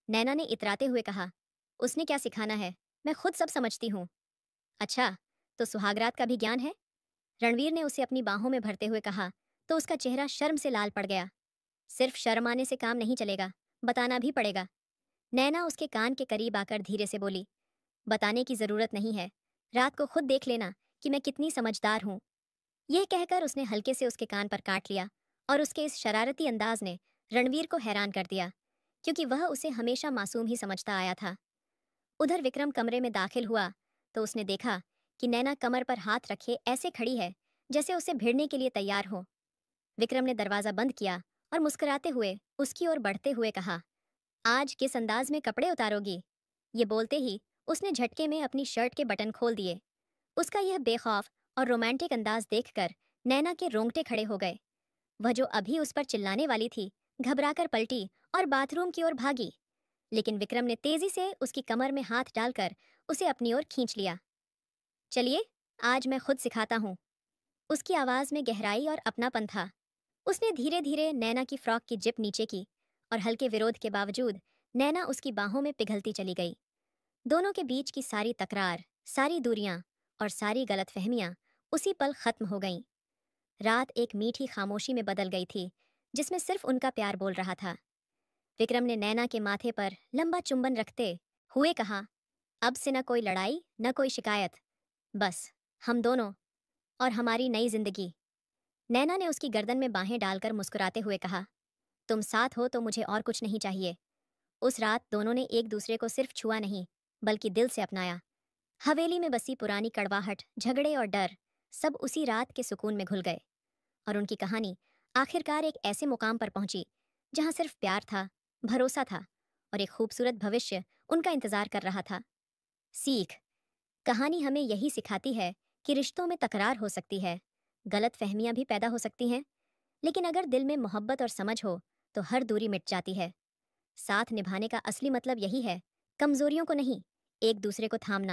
नैना ने इतराते हुए कहा, उसने क्या सिखाना है, मैं खुद सब समझती हूँ। अच्छा, तो सुहागरात का भी ज्ञान है? रणवीर ने उसे अपनी बाहों में भरते हुए कहा, तो उसका चेहरा शर्म से लाल पड़ गया। सिर्फ शर्म आने से काम नहीं चलेगा, बताना भी पड़ेगा। नैना उसके कान के करीब आकर धीरे से बोली, बताने की जरूरत नहीं है, रात को खुद देख लेना कि मैं कितनी समझदार हूँ। यह कहकर उसने हल्के से उसके कान पर काट लिया और उसके इस शरारती अंदाज ने रणवीर को हैरान कर दिया, क्योंकि वह उसे हमेशा मासूम ही समझता आया था। उधर विक्रम कमरे में दाखिल हुआ तो उसने देखा कि नैना कमर पर हाथ रखे ऐसे खड़ी है जैसे उसे भिड़ने के लिए तैयार हो। विक्रम ने दरवाजा बंद किया और मुस्कुराते हुए उसकी ओर बढ़ते हुए कहा, आज किस अंदाज में कपड़े उतारोगी? ये बोलते ही उसने झटके में अपनी शर्ट के बटन खोल दिए। उसका यह बेखौफ और रोमांटिक अंदाज देखकर नैना के रोंगटे खड़े हो गए। वह जो अभी उस पर चिल्लाने वाली थी, घबराकर पलटी और बाथरूम की ओर भागी। लेकिन विक्रम ने तेजी से उसकी कमर में हाथ डालकर उसे अपनी ओर खींच लिया। चलिए, आज मैं खुद सिखाता हूँ। उसकी आवाज में गहराई और अपनापन था। उसने धीरे धीरे नैना की फ्रॉक की जिप नीचे की और हल्के विरोध के बावजूद नैना उसकी बाहों में पिघलती चली गई। दोनों के बीच की सारी तकरार, सारी दूरियां और सारी गलतफहमियां उसी पल खत्म हो गईं। रात एक मीठी खामोशी में बदल गई थी, जिसमें सिर्फ उनका प्यार बोल रहा था। विक्रम ने नैना के माथे पर लंबा चुंबन रखते हुए कहा, अब से न कोई लड़ाई, न कोई शिकायत, बस हम दोनों और हमारी नई जिंदगी। नैना ने उसकी गर्दन में बाहें डालकर मुस्कुराते हुए कहा, तुम साथ हो तो मुझे और कुछ नहीं चाहिए। उस रात दोनों ने एक दूसरे को सिर्फ छुआ नहीं, बल्कि दिल से अपनाया। हवेली में बसी पुरानी कड़वाहट, झगड़े और डर सब उसी रात के सुकून में घुल गए और उनकी कहानी आखिरकार एक ऐसे मुकाम पर पहुंची जहां सिर्फ प्यार था, भरोसा था और एक खूबसूरत भविष्य उनका इंतजार कर रहा था। सीख, कहानी हमें यही सिखाती है कि रिश्तों में तकरार हो सकती है, गलत फहमियां भी पैदा हो सकती हैं, लेकिन अगर दिल में मोहब्बत और समझ हो तो हर दूरी मिट जाती है। साथ निभाने का असली मतलब यही है, कमजोरियों को नहीं, एक दूसरे को थामना।